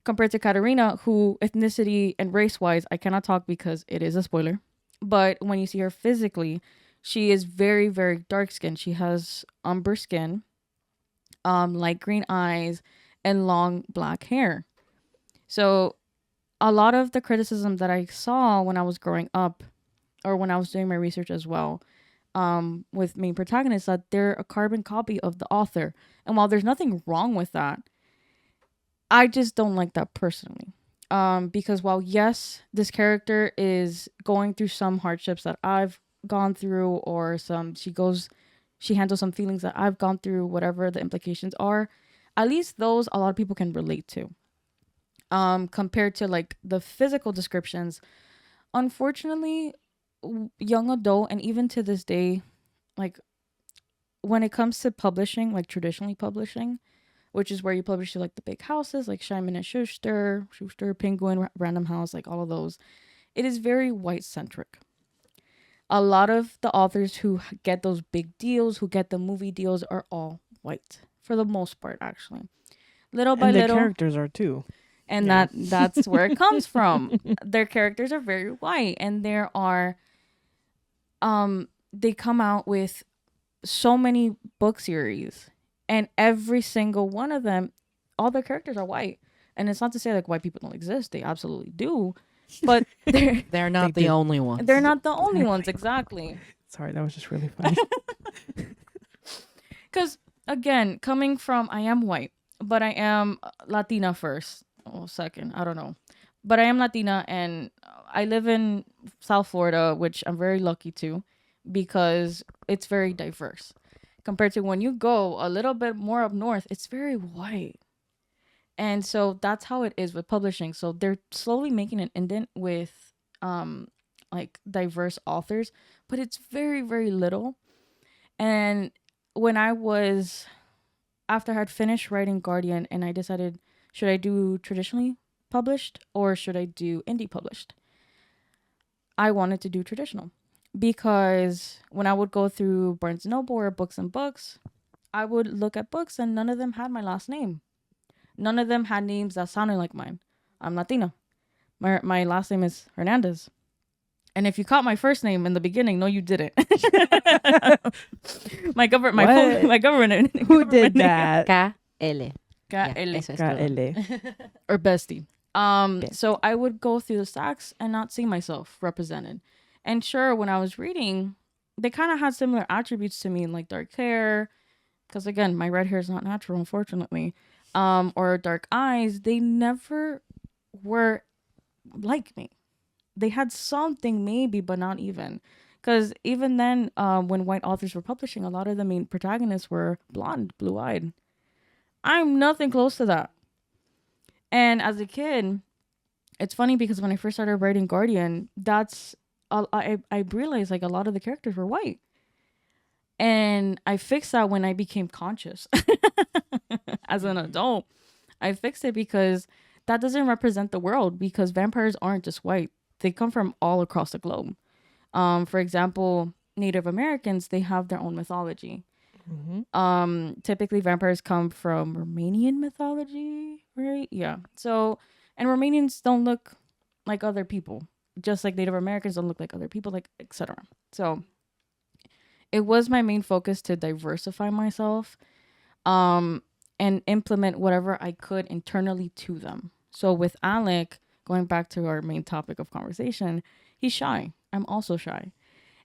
Compared to Katarina, who ethnicity and race wise, I cannot talk because it is a spoiler. But when you see her physically, she is very, very dark skinned. She has umber skin, light green eyes, and long black hair. So a lot of the criticism that I saw when I was growing up, or when I was doing my research as well, with main protagonists, that they're a carbon copy of the author. And while there's nothing wrong with that, I just don't like that personally. Because while yes, this character is going through some hardships that I've gone through, or she handles some feelings that I've gone through, whatever the implications are, at least those a lot of people can relate to. Compared to like the physical descriptions, unfortunately, young adult, and even to this day, like when it comes to publishing, like traditionally publishing, which is where you publish like the big houses like Simon and Schuster, Penguin, Random House, like all of those. It is very white centric. A lot of the authors who get those big deals, who get the movie deals, are all white for the most part, actually. Little by And the little, characters are too. and Yeah. that's where it comes from. Their characters are very white, and there are, they come out with so many book series, and every single one of them, all the characters are white. And it's not to say like white people don't exist; they absolutely do, but They're not They the do. only ones. they're not the only ones. Exactly. Sorry, that was just really funny. Because again, coming from, I am white, but I am Latina first. Oh, second, I don't know. But I am Latina, and I live in South Florida, which I'm very lucky to, because it's very diverse. Compared to when you go a little bit more up north, it's very white. And so that's how it is with publishing. So they're slowly making an indent with like diverse authors, but it's very, very little. And when I was, after I had finished writing Guardian, and I decided, should I do traditionally published or should I do indie published? I wanted to do traditional because when I would go through Barnes and Noble or Books and Books, I would look at books and none of them had my last name. None of them had names that sounded like mine. I'm Latina. My last name is Hernandez. And if you caught my first name in the beginning, no, you didn't. my government Who did that? KL. Yeah, K-L. eso es todo. KL. Or bestie. So I would go through the stacks and not see myself represented. And sure, when I was reading, they kind of had similar attributes to me, like dark hair, because again, my red hair is not natural, unfortunately. Or dark eyes. They never were like me. They had something maybe, but not even. Because even then, when white authors were publishing, a lot of the main protagonists were blonde, blue-eyed. I'm nothing close to that. And as a kid, it's funny because when I first started writing Guardian, I realized like a lot of the characters were white. And I fixed that when I became conscious as an adult. I fixed it because that doesn't represent the world, because vampires aren't just white. They come from all across the globe. For example, Native Americans, they have their own mythology. Mm-hmm. Typically vampires come from Romanian mythology, right? Yeah. So, and Romanians don't look like other people, just like Native Americans don't look like other people, like etc. So, it was my main focus to diversify myself, and implement whatever I could internally to them. So with Alec, going back to our main topic of conversation, he's shy. I'm also shy.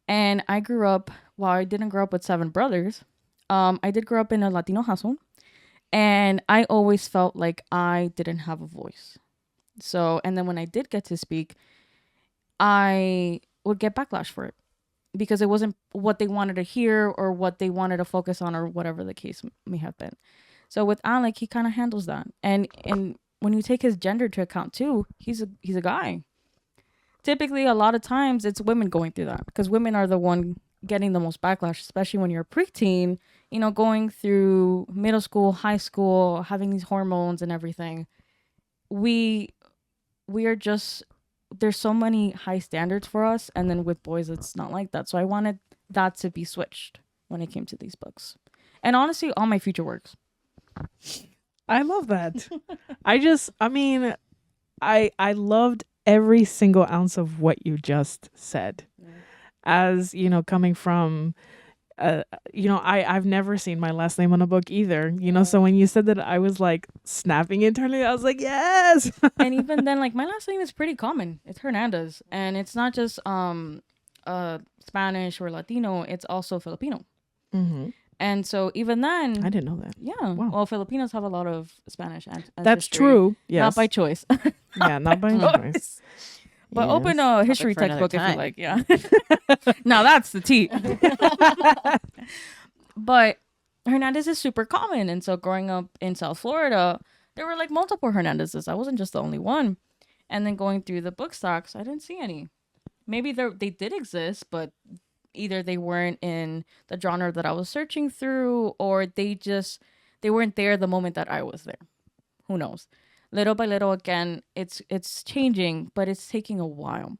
And I grew up, while I didn't grow up with 7 brothers, I did grow up in a Latino household. And I always felt like I didn't have a voice. So, and then when I did get to speak, I would get backlash for it, because it wasn't what they wanted to hear or what they wanted to focus on or whatever the case may have been. So with Alec, he kind of handles that. And when you take his gender to account too, he's a guy. Typically, a lot of times it's women going through that, because women are the one getting the most backlash, especially when you're a preteen, going through middle school, high school, having these hormones and everything. We are just, there's so many high standards for us, and then with boys it's not like that. So I wanted that to be switched when it came to these books, and honestly all my future works. I love that. I loved every single ounce of what you just said. As coming from I've never seen my last name on a book either, so when you said that, I was like snapping internally. I was like, yes. And even then, like, my last name is pretty common. It's Hernandez, and it's not just Spanish or Latino, it's also Filipino. Mm-hmm. And so even then, I didn't know that. yeah, Wow. well, Filipinos have a lot of Spanish ancestry. That's true. Yes. Not by choice. Yeah, not by choice. But Yes. open a history for another textbook if you time. like. Yeah. Now that's the tea. But Hernandez is super common. And so growing up in South Florida, there were like multiple Hernandezes. I wasn't just the only one. And then going through the book stocks, I didn't see any. Maybe they did exist, but either they weren't in the genre that I was searching through, or they weren't there the moment that I was there. Who knows? Little by little, again, it's changing, but it's taking a while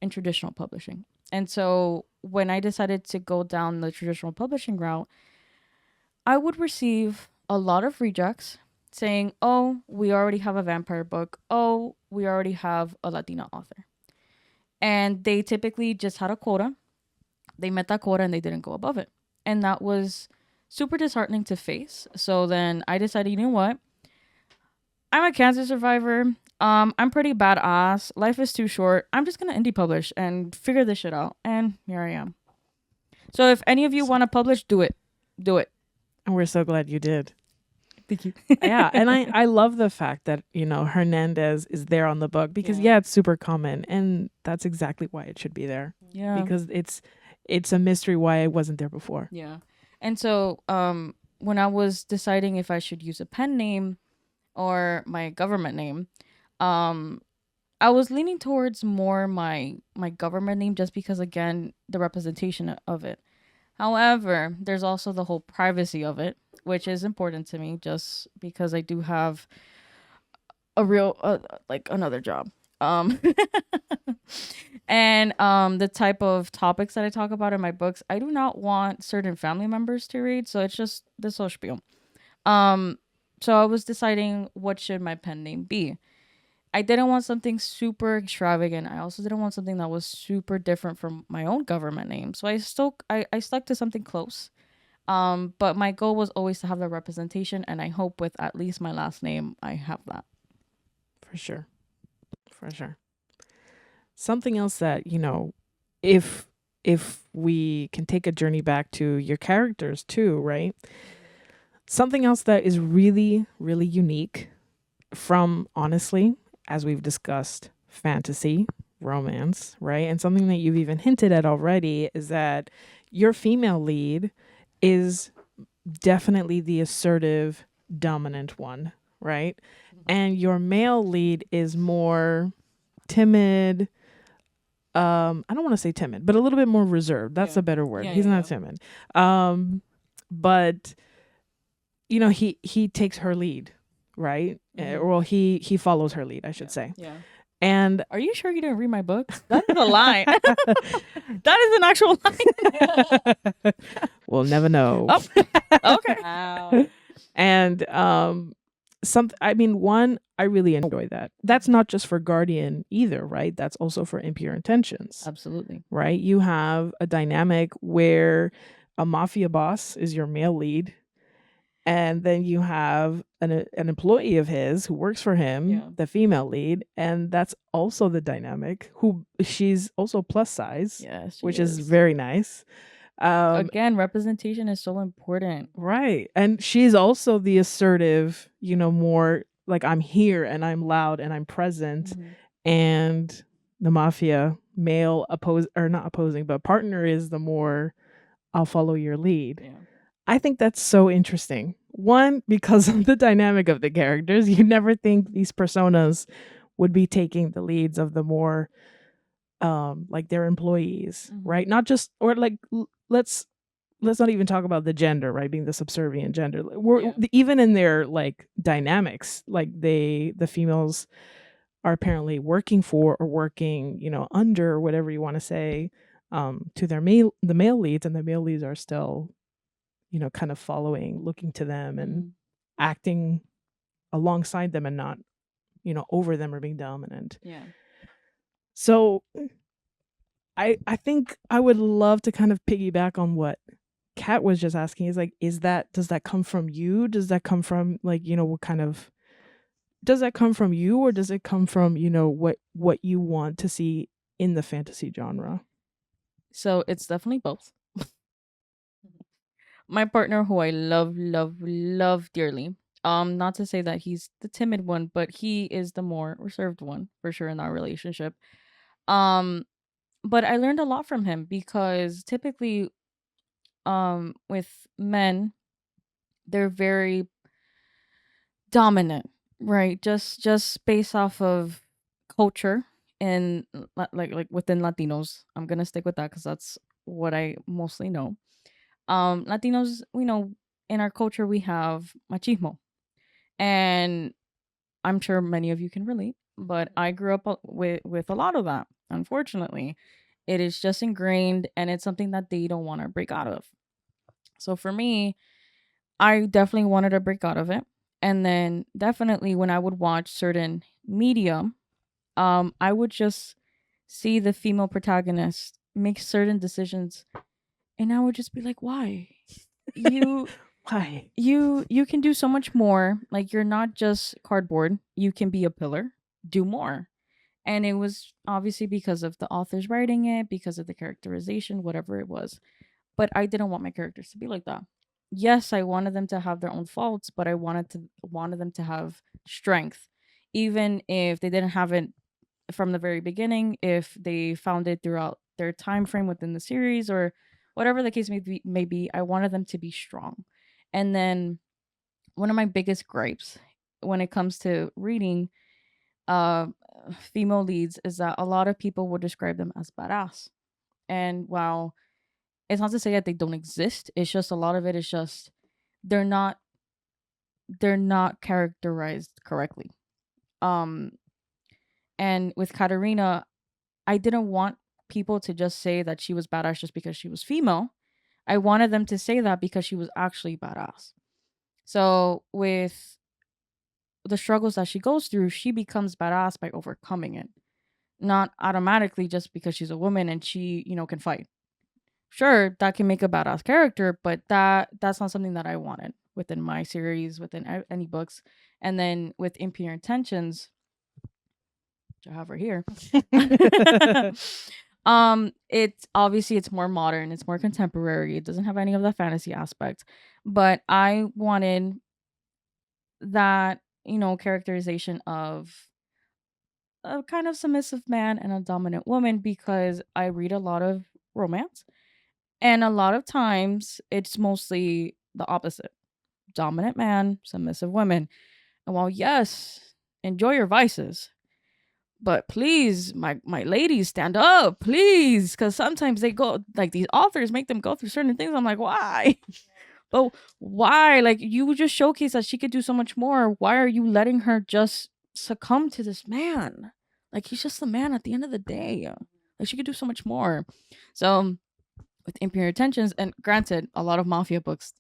in traditional publishing. And so when I decided to go down the traditional publishing route, I would receive a lot of rejects saying, oh, we already have a vampire book. Oh, we already have a Latina author. And they typically just had a quota. They met that quota and they didn't go above it. and that was super disheartening to face. So then I decided, you know what? I'm a cancer survivor. I'm pretty badass. Life is too short. I'm just gonna indie publish and figure this shit out. And here I am. So if any of you want to publish, do it. Do it. And we're so glad you did. Thank you. Yeah, and I love the fact that, you know, Hernandez is there on the book because Yeah. it's super common, and that's exactly why it should be there. Yeah. Because it's a mystery why it wasn't there before. Yeah. And so when I was deciding if I should use a pen name or my government name, I was leaning towards more my government name just because, again, the representation of it. However, there's also the whole privacy of it, which is important to me just because I do have a real like another job. And the type of topics that I talk about in my books, I do not want certain family members to read, so it's just this whole spiel. So I was deciding what should my pen name be. I didn't want something super extravagant. I also didn't want something that was super different from my own government name. So I stuck to something close. But my goal was always to have the representation, and I hope with at least my last name I have that. For sure. For sure. Something else that, you know, if we can take a journey back to your characters too, right? Something else that is really, really unique from, honestly, as we've discussed, fantasy, romance, right? And something that you've even hinted at already is that your female lead is definitely the assertive, dominant one, right? And your male lead is more timid. I don't want to say timid, but a little bit more reserved. That's Yeah. a better word. Yeah, He's yeah, not timid. But you know, he takes her lead, right? Mhm. Well, he follows her lead, I should say. Yeah. And Are you sure you didn't read my books? That is a lie. That is an actual lie. we'll never know. Oh, okay. Wow. And one, I really enjoy that. That's not just for Guardian either, right? That's also for Impure Intentions, Absolutely. right? You have a dynamic where a mafia boss is your male lead, and then you have an employee of his who works for him, Yeah. the female lead, and that's also the dynamic. Who she's also plus size, Yes. which is very nice. Again, representation is so important. Right. And she's also the assertive, you know, more like I'm here and I'm loud and I'm present. Mhm. And the mafia male not opposing, but partner is the more I'll follow your lead. Yeah. I think that's so interesting. One, because of the dynamic of the characters. You never think these personas would be taking the leads of the more like their employees, Mhm. right? Not just or like let's not even talk about the gender, right? Being the subservient gender. Yeah. Even in their like dynamics, like the females are apparently working for or working, you know, under whatever you want to say, to the male leads, and the male leads are still, you know, kind of following, looking to them and Mhm. acting alongside them and not, you know, over them or being dominant. Yeah. So I think I would love to kind of piggyback on what Kat was just asking is like, does that come from you? Does that come from like, you know, what kind of, does that come from you, or does it come from, you know, what you want to see in the fantasy genre? So it's definitely both. My partner, who I love, love, love dearly. Not to say that he's the timid one, but he is the more reserved one for sure in our relationship. But I learned a lot from him because typically, with men, they're very dominant, right? Just based off of culture and like within Latinos. I'm gonna stick with that because that's what I mostly know. Latinos, we know in our culture we have machismo, and I'm sure many of you can relate. But I grew up with a lot of that. Unfortunately, it is just ingrained, and it's something that they don't want to break out of. So for me, I definitely wanted to break out of it. And then definitely when I would watch certain media, I would just see the female protagonist make certain decisions, and I would just be like, why? you Why? you can do so much more. Like, you're not just cardboard. You can be a pillar. Do more. And it was obviously because of the authors writing it, because of the characterization, whatever it was. But I didn't want my characters to be like that. Yes, I wanted them to have their own faults, but I wanted them to have strength, even if they didn't have it from the very beginning. If they found it throughout their time frame within the series, or whatever the case may be, I wanted them to be strong. And then one of my biggest gripes when it comes to reading uh female leads is that a lot of people would describe them as badass. And while it's not to say that they don't exist, it's just a lot of it is just they're not they're not characterized correctly. Um and with Katarina, I didn't want people to just say that she was badass just because she was female. I wanted them to say that because she was actually badass. So with the struggles that she goes through, she becomes badass by overcoming it, not automatically just because she's a woman and she, can fight. Sure, that can make a badass character, but that's not something that I wanted within my series, within any books. And then with Impure Intentions, which I have right here, it's obviously it's more modern, it's more contemporary, it doesn't have any of the fantasy aspect, but I wanted that, characterization of a kind of submissive man and a dominant woman, because I read a lot of romance, and a lot of times it's mostly the opposite: dominant man, submissive women. And while, yes, enjoy your vices, but please, my ladies, stand up, please, because sometimes they go, like, these authors make them go through certain things. I'm like, why? But why? Like, you just showcase that she could do so much more. Why are you letting her just succumb to this man? Like, he's just a man at the end of the day. Like, she could do so much more. So with Impure Intentions, and granted, a lot of mafia books,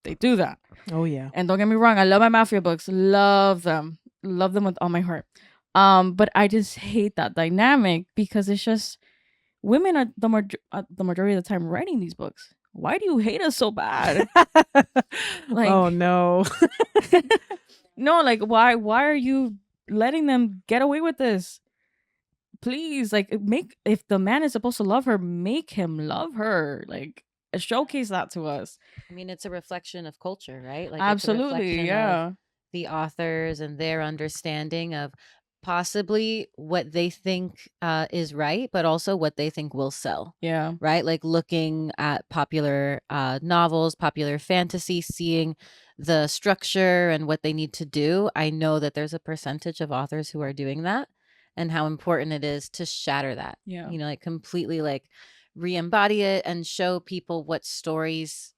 they do that. Oh yeah. And don't get me wrong, I love my mafia books. Love them with all my heart. But I just hate that dynamic, because it's just women are the majority of the time writing these books. Why do you hate us so bad? Like, oh no. no, like, why are you letting them get away with this? Please, like, if the man is supposed to love her, make him love her. Like, showcase that to us. I mean, it's a reflection of culture, right? Like, it's a Absolutely, reflection of yeah. the authors and their understanding of possibly what they think is right, but also what they think will sell, Yeah. right? Like, looking at popular novels, popular fantasy, seeing the structure and what they need to do. I know that there's a percentage of authors who are doing that, and how important it is to shatter that, Yeah. like, completely, like, re-embody it and show people what stories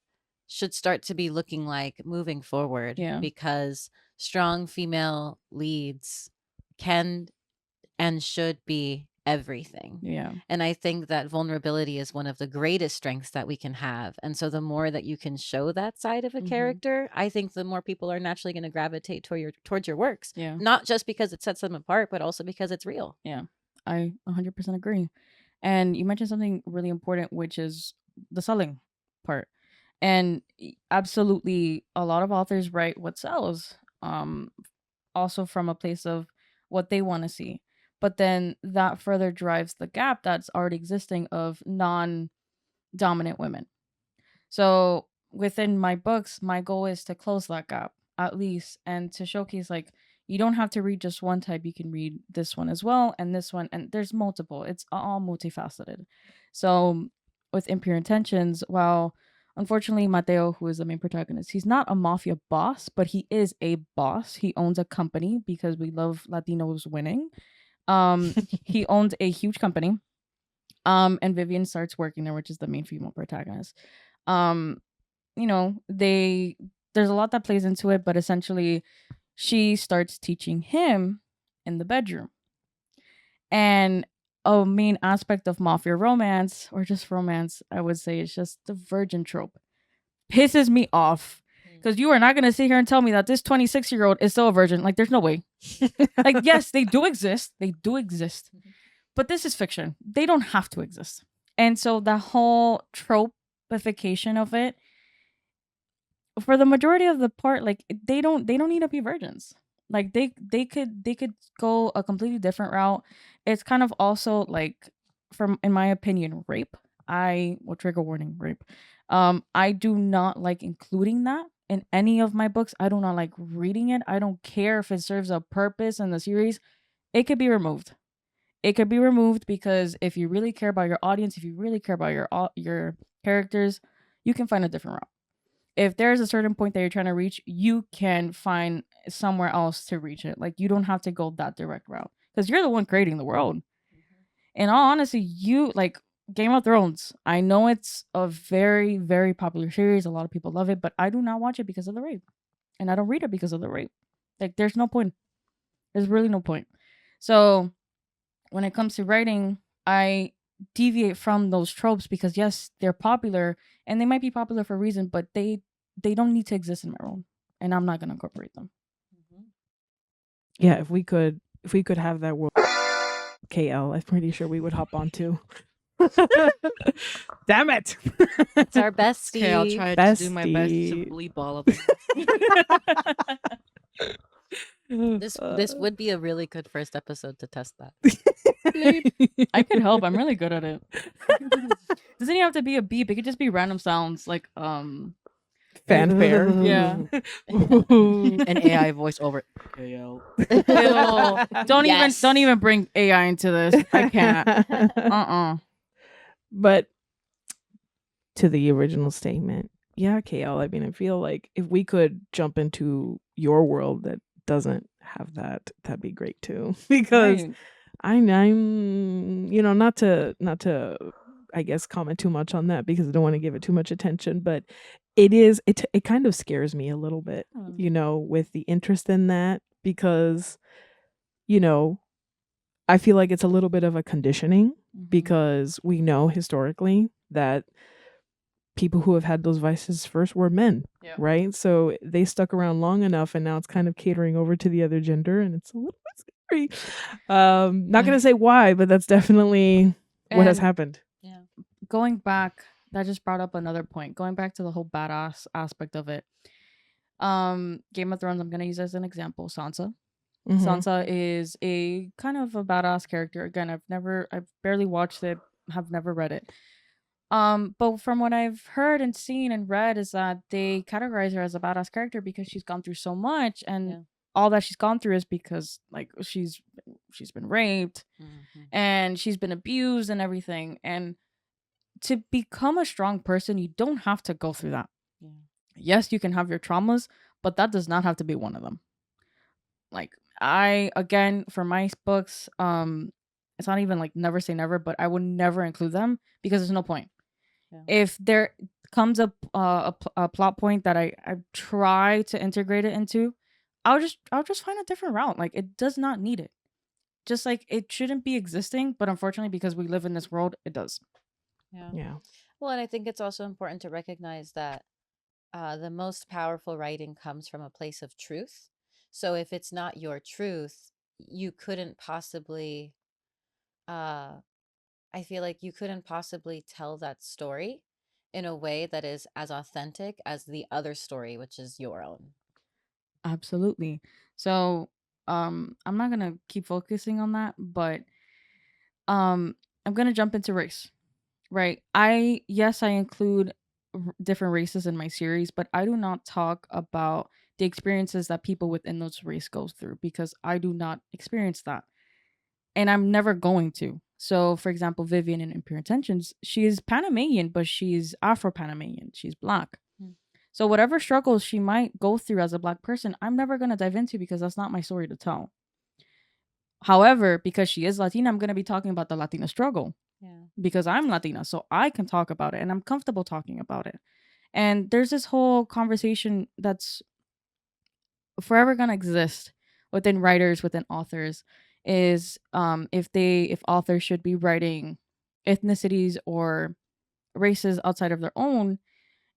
should start to be looking like moving forward. Yeah. Because strong female leads can and should be everything. Yeah. And I think that vulnerability is one of the greatest strengths that we can have. And so the more that you can show that side of a Mhm. character, I think the more people are naturally going to gravitate towards your works. Yeah. Not just because it sets them apart, but also because it's real. Yeah. I 100% agree. And you mentioned something really important, which is the selling part. And absolutely, a lot of authors write what sells. Also from a place of what they want to see. But then that further drives the gap that's already existing of non-dominant women. So within my books, my goal is to close that gap at least, and to showcase, like, you don't have to read just one type. You can read this one as well, and this one, and there's multiple. It's all multifaceted. So with Impure Intentions, while unfortunately Mateo, who is the main protagonist, he's not a mafia boss, but he is a boss. He owns a company, because we love Latinos winning. He owns a huge company. And Vivian starts working there, which is the main female protagonist. There's a lot that plays into it, but essentially she starts teaching him in the bedroom. And a main aspect of mafia romance, or just romance, I would say, is just the virgin trope. Pisses me off, because you are not going to sit here and tell me that this 26-year-old is still a virgin. Like, there's no way. Like, yes, they do exist, but this is fiction. They don't have to exist. And so the whole tropification of it for the majority of the part, like they don't need to be virgins. Like they could go a completely different route. It's kind of also like, from in my opinion, rape. Well, trigger warning, rape. I do not like including that in any of my books. I do not like reading it. I don't care if it serves a purpose in the series. It could be removed. It could be removed because if you really care about your audience, if you really care about your characters, you can find a different route. If there's a certain point that you're trying to reach, you can find somewhere else to reach it. Like, you don't have to go that direct route because you're the one creating the world. In all honesty, you like Game of Thrones. I know it's a very, very popular series. A lot of people love it, but I do not watch it because of the rape, and I don't read it because of the rape. Like, there's no point. There's really no point. So when it comes to writing, I deviate from those tropes because yes, they're popular and they might be popular for a reason, but they don't need to exist in my world, and I'm not gonna incorporate them. Yeah, if we could have that world, KL, I'm pretty sure we would hop on too. Damn it! It's our bestie. Okay, I'll try to do my best to Bestie. bleep all of them. This would be a really good first episode to test that. I could help. I'm really good at it. Doesn't even have to be a beep. It could just be random sounds like fanfare. Yeah. An AI voiceover. KL. Ew. Don't Yes. even bring AI into this. I can't. But to the original statement, yeah, KL, I mean, I feel like if we could jump into your world that doesn't have that, that'd be great too. Because Right. I'm not to I guess comment too much on that because I don't want to give it too much attention, but it kind of scares me a little bit, with the interest in that, because I feel like it's a little bit of a conditioning, because we know historically that people who have had those vices first were men, Yeah. right? So they stuck around long enough, and now it's kind of catering over to the other gender, and it's a little bit scary. Not gonna say why, but that's definitely what has And happened. going back, that just brought up another point. Going back to the whole badass aspect of it. Game of Thrones, I'm gonna use as an example, Sansa. Mhm. Sansa is a kind of a badass character. Again, I've barely watched it, have never read it. But from what I've heard and seen and read is that they categorize her as a badass character because she's gone through so much, and Yeah. all that she's gone through is because like she's been raped and she's been abused and everything. And to become a strong person, you don't have to go through that. Yeah. Yes, you can have your traumas, but that does not have to be one of them. Like, again, for my books, it's not even like never say never, but I would never include them because there's no point. Yeah. If there comes up a plot point that I try to integrate it into, I'll just find a different route. Like, it does not need it. Just like it shouldn't be existing, but unfortunately, because we live in this world, it does. Yeah. Well, and I think it's also important to recognize that the most powerful writing comes from a place of truth. So if it's not your truth, you couldn't possibly, I feel like you couldn't possibly tell that story in a way that is as authentic as the other story, which is your own. Absolutely. So, I'm not gonna keep focusing on that, but I'm gonna jump into race. Right. I include different races in my series, but I do not talk about the experiences that people within those race goes through because I do not experience that. And I'm never going to. So, for example, Vivian in Impure Intentions, she is Panamanian, but she's Afro-Panamanian. She's black. So whatever struggles she might go through as a black person, I'm never going to dive into because that's not my story to tell. However, because she is Latina, I'm going to be talking about the Latina struggle. Yeah. Because I'm Latina, so I can talk about it and I'm comfortable talking about it. And there's this whole conversation that's forever gonna exist within writers, within authors, is if authors should be writing ethnicities or races outside of their own.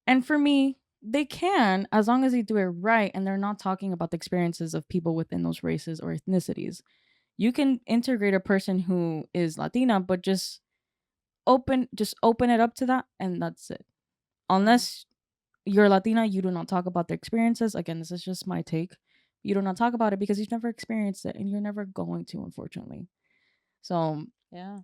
And for me, they can, as long as they do it right and they're not talking about the experiences of people within those races or ethnicities. You can integrate a person who is Latina, but just open it up to that, and that's it. Unless you're Latina, you do not talk about their experiences. Again, this is just my take. You do not talk about it because you've never experienced it and you're never going to, unfortunately. So, Yeah.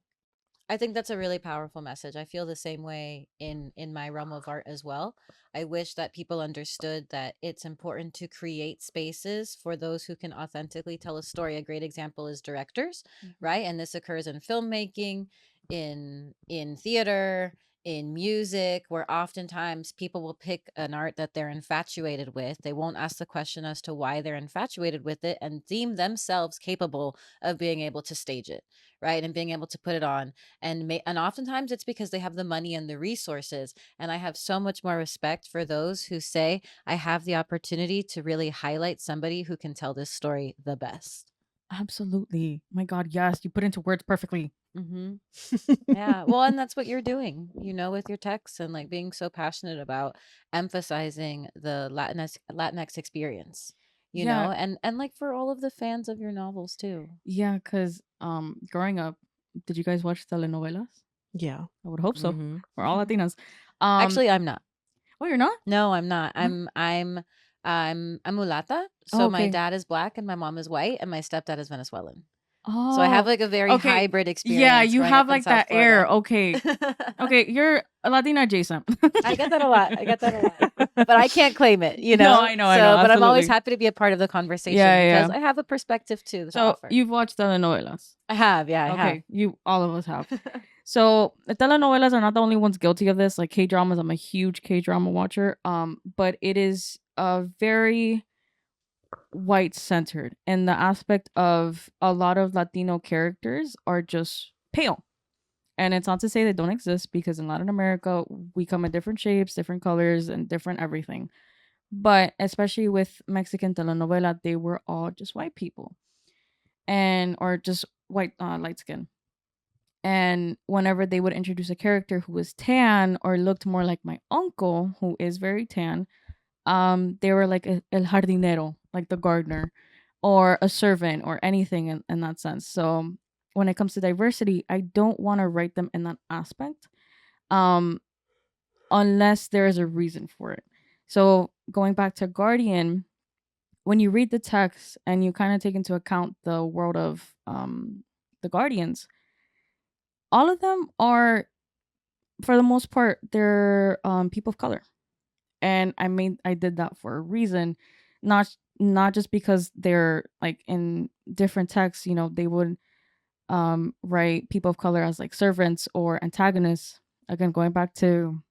I think that's a really powerful message. I feel the same way in my realm of art as well. I wish that people understood that it's important to create spaces for those who can authentically tell a story. A great example is directors, right? And this occurs in filmmaking, in theater, in music, where oftentimes people will pick an art that they're infatuated with. They won't ask the question as to why they're infatuated with it and deem themselves capable of being able to stage it, right? And being able to put it on and oftentimes it's because they have the money and the resources. And I have so much more respect for those who say I have the opportunity to really highlight somebody who can tell this story the best. absolutely. My God, yes, you put into words perfectly. Mm-hmm. Yeah, well, and that's what you're doing, with your texts and like being so passionate about emphasizing the Latinx experience, Yeah, and like for all of the fans of your novels too. yeah, because growing up, did you guys watch telenovelas? Yeah. I would hope so. Mm-hmm. We're all Latinas. Actually, I'm not. Oh, you're not? No, I'm not. Huh? I'm mulata. Oh, So my okay. dad is black and my mom is white and my stepdad is Venezuelan. So I have Oh, like a very okay. hybrid Yeah, experience you growing have up in like South that air. Florida. Okay. Okay, you're a Latina adjacent. I get that a lot. I get that a lot. But I can't claim it, No, I know, So, but I'm always absolutely. happy to be a part of the conversation Yeah, yeah. because I have a perspective too to So offer. you've watched telenovelas. I have, yeah, I Okay, all of us have. So the telenovelas are not the only ones guilty of this. Like K dramas, I'm a huge K drama watcher. But it is very white centered in the aspect of a lot of Latino characters are just pale. And it's not to say they don't exist because in Latin America we come in different shapes, different colors, and different everything. But especially with Mexican telenovela, they were all just white people and or just white light skin. And whenever they would introduce a character who was tan or looked more like my uncle, who is very tan, they were like el jardinero, like the gardener, or a servant, or anything in that sense. So when it comes to diversity, I don't want to write them in that aspect, um, unless there is a reason for it. So going back to Guardian, when you read the text and you kind of take into account the world of the Guardians, all of them are, for the most part, they're people of color, and I did that for a reason, not just because they're like in different texts. They would write people of color as like servants or antagonists. Again, going back to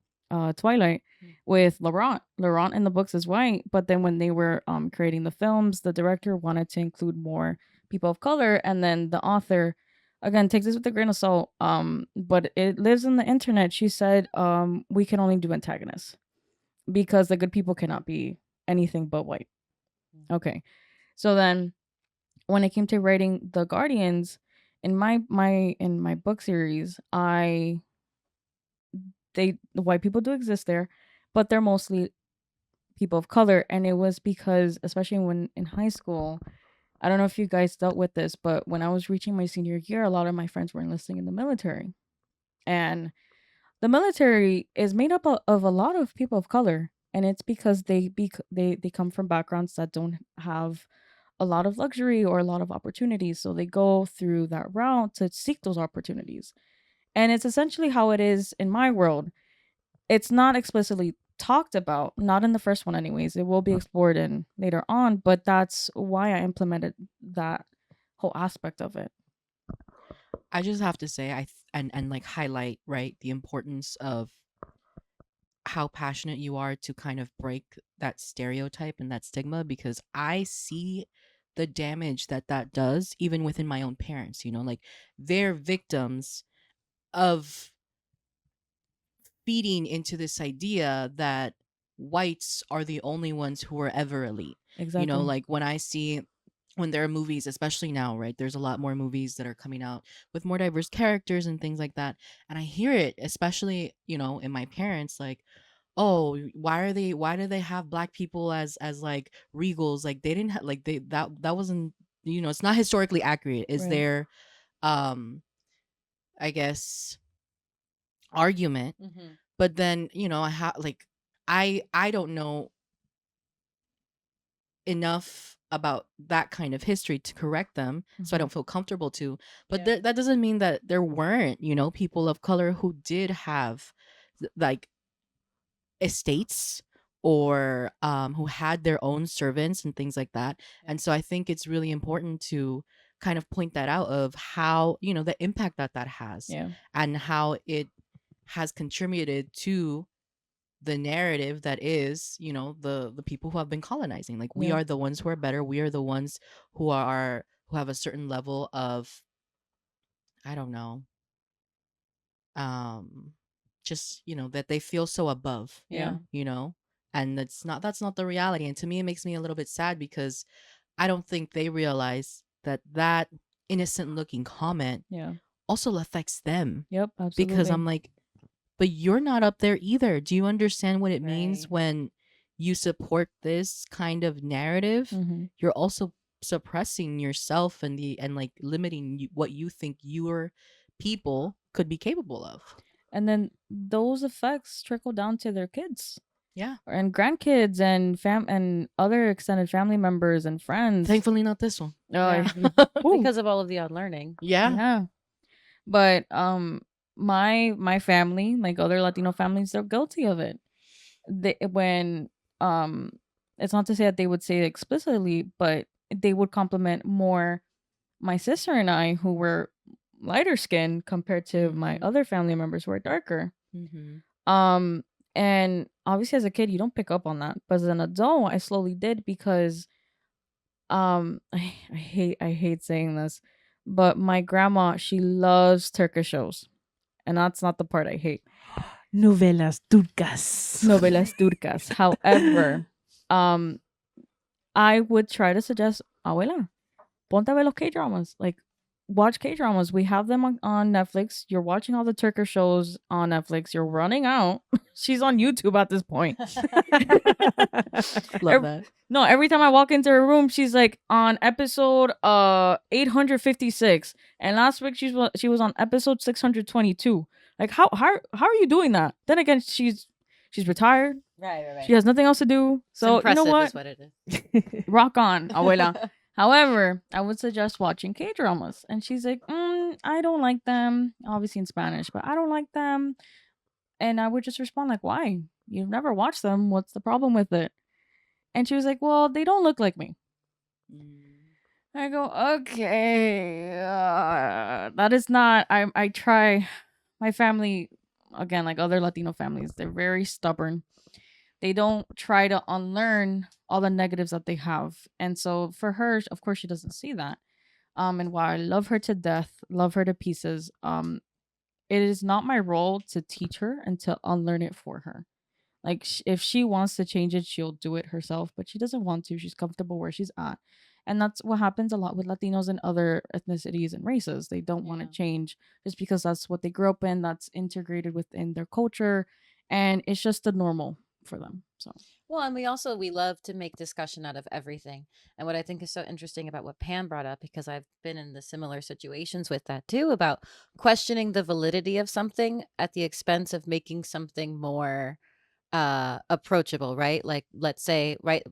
Twilight with Laurent. Laurent in the books is white, but then when they were creating the films, the director wanted to include more people of color, and then the author, again, takes this with a grain of salt. But it lives in the internet. She said, we can only do antagonists because the good people cannot be anything but white. Okay. So then when it came to writing the Guardians in my book series, the white people do exist there, but they're mostly people of color. And it was because, especially when in high school, I don't know if you guys dealt with this, but when I was reaching my senior year, a lot of my friends were enlisting in the military. And the military is made up of a lot of people of color, and it's because they come from backgrounds that don't have a lot of luxury or a lot of opportunities, so they go through that route to seek those opportunities. And it's essentially how it is in my world. It's not explicitly talked about, not in the first one anyways. It will be explored in later on, but that's why I implemented that whole aspect of it. I just have to say, and like highlight, right, the importance of how passionate you are to kind of break that stereotype and that stigma, because I see the damage that does even within my own parents. Like, they're victims of feeding into this idea that whites are the only ones who are ever elite. Exactly. Like when there are movies, especially now, right? There's a lot more movies that are coming out with more diverse characters and things like that. And I hear it, especially, in my parents, like, oh, why do they have black people as like regals? Like, they didn't have, like, that wasn't, it's not historically accurate, is Right. their I guess argument. Mm-hmm. But then, I have, like, I don't know enough about that kind of history to correct them, so I don't feel comfortable to. But Yeah. that doesn't mean that there weren't, people of color who did have like estates, or who had their own servants and things like that. And so I think it's really important to kind of point that out, of how, the impact that has, Yeah. and how it has contributed to the narrative that is, the people who have been colonizing. Like, we Yeah. are the ones who are better, we are the ones who have a certain level of, I don't know, um just, that they feel so above, Yeah. and that's not the reality. And to me, it makes me a little bit sad, because I don't think they realize that innocent looking comment Yeah. also affects them. Yep. Because Absolutely. I'm like, but you're not up there either. Do you understand what it means Right. when you support this kind of narrative? Mm-hmm. You're also suppressing yourself, and like limiting what you think your people could be capable of. And then those effects trickle down to their kids Yeah. and grandkids and and other extended family members and friends. Thankfully, not this one. Oh, Yeah. Woo. Because of all of the unlearning. Yeah. Yeah. But my family, like other Latino families, they're guilty of it. When um it's not to say that they would say it explicitly, but they would compliment more my sister and I, who were lighter skinned compared to my Mhm. other family members who are darker. Mm-hmm. Um and obviously as a kid you don't pick up on that. But as an adult I slowly did, because I hate saying this, but my grandma, she loves Turkish shows. And that's not the part I hate. Novelas turcas. Novelas turcas. However, um I would try to suggest, abuela, ponte a ver los K-dramas. Like, watch K-dramas. We have them on Netflix. You're watching all the Turkish shows on Netflix. You're running out. She's on YouTube at this point. Love Ev- that. No, every time I walk into her room, she's like on episode 856, and last week she was on episode 622. Like, how are you doing that? Then again, she's retired. Right. She has nothing else to do. It's So you know impressive what? is what it is. Rock on, abuela. However, I would suggest watching K dramas, and she's like, I don't like them. Obviously in Spanish, but I don't like them. And I would just respond like, why? You've never watched them. What's the problem with it? And she was like, well, they don't look like me. I go, okay, that is not. I try. My family, again, like other Latino families, they're very stubborn. They don't try to unlearn all the negatives that they have, and so for her, of course, she doesn't see that. And while I love her to death, love her to pieces, it is not my role to teach her and to unlearn it for her. Like, if she wants to change it, she'll do it herself, but she doesn't want to. She's comfortable where she's at. And that's what happens a lot with Latinos and other ethnicities and races. They don't want to Yeah. change just because that's what they grew up in, that's integrated within their culture, and it's just the normal for them. So, Well, and we love to make discussion out of everything. And what I think is so interesting about what Pam brought up, because I've been in the similar situations with that too, about questioning the validity of something at the expense of making something more approachable, right? Like, let's say, right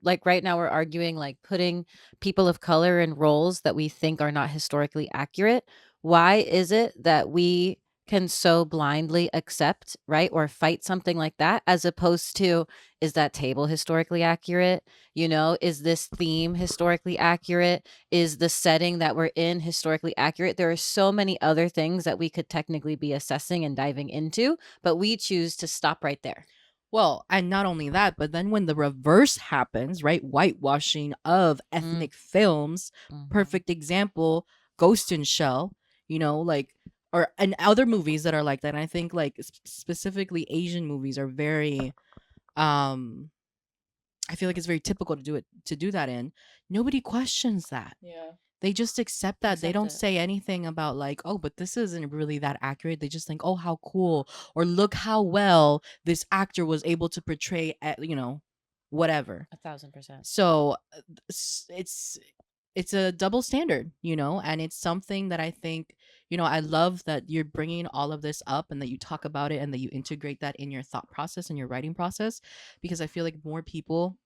now we're arguing like putting people of color in roles that we think are not historically accurate. Why is it that we can so blindly accept, right, or fight something like that, as opposed to, is that table historically accurate? Is this theme historically accurate? Is the setting that we're in historically accurate? There are so many other things that we could technically be assessing and diving into, but we choose to stop right there. Well, and not only that, but then when the reverse happens, right? Whitewashing of ethnic films, Mhm. perfect example, Ghost in Shell, like, or and other movies that are like that. And I think like specifically Asian movies are very, I feel like it's very typical to do that in. Nobody questions that. yeah. They just accept that. They Accept don't it. say anything about like, oh, but this isn't really that accurate. They just think, oh, how cool, or look how well this actor was able to portray, whatever. 1,000%. So it's a double standard, and it's something that I think I love that you're bringing all of this up and that you talk about it and that you integrate that in your thought process and your writing process, because I feel like more people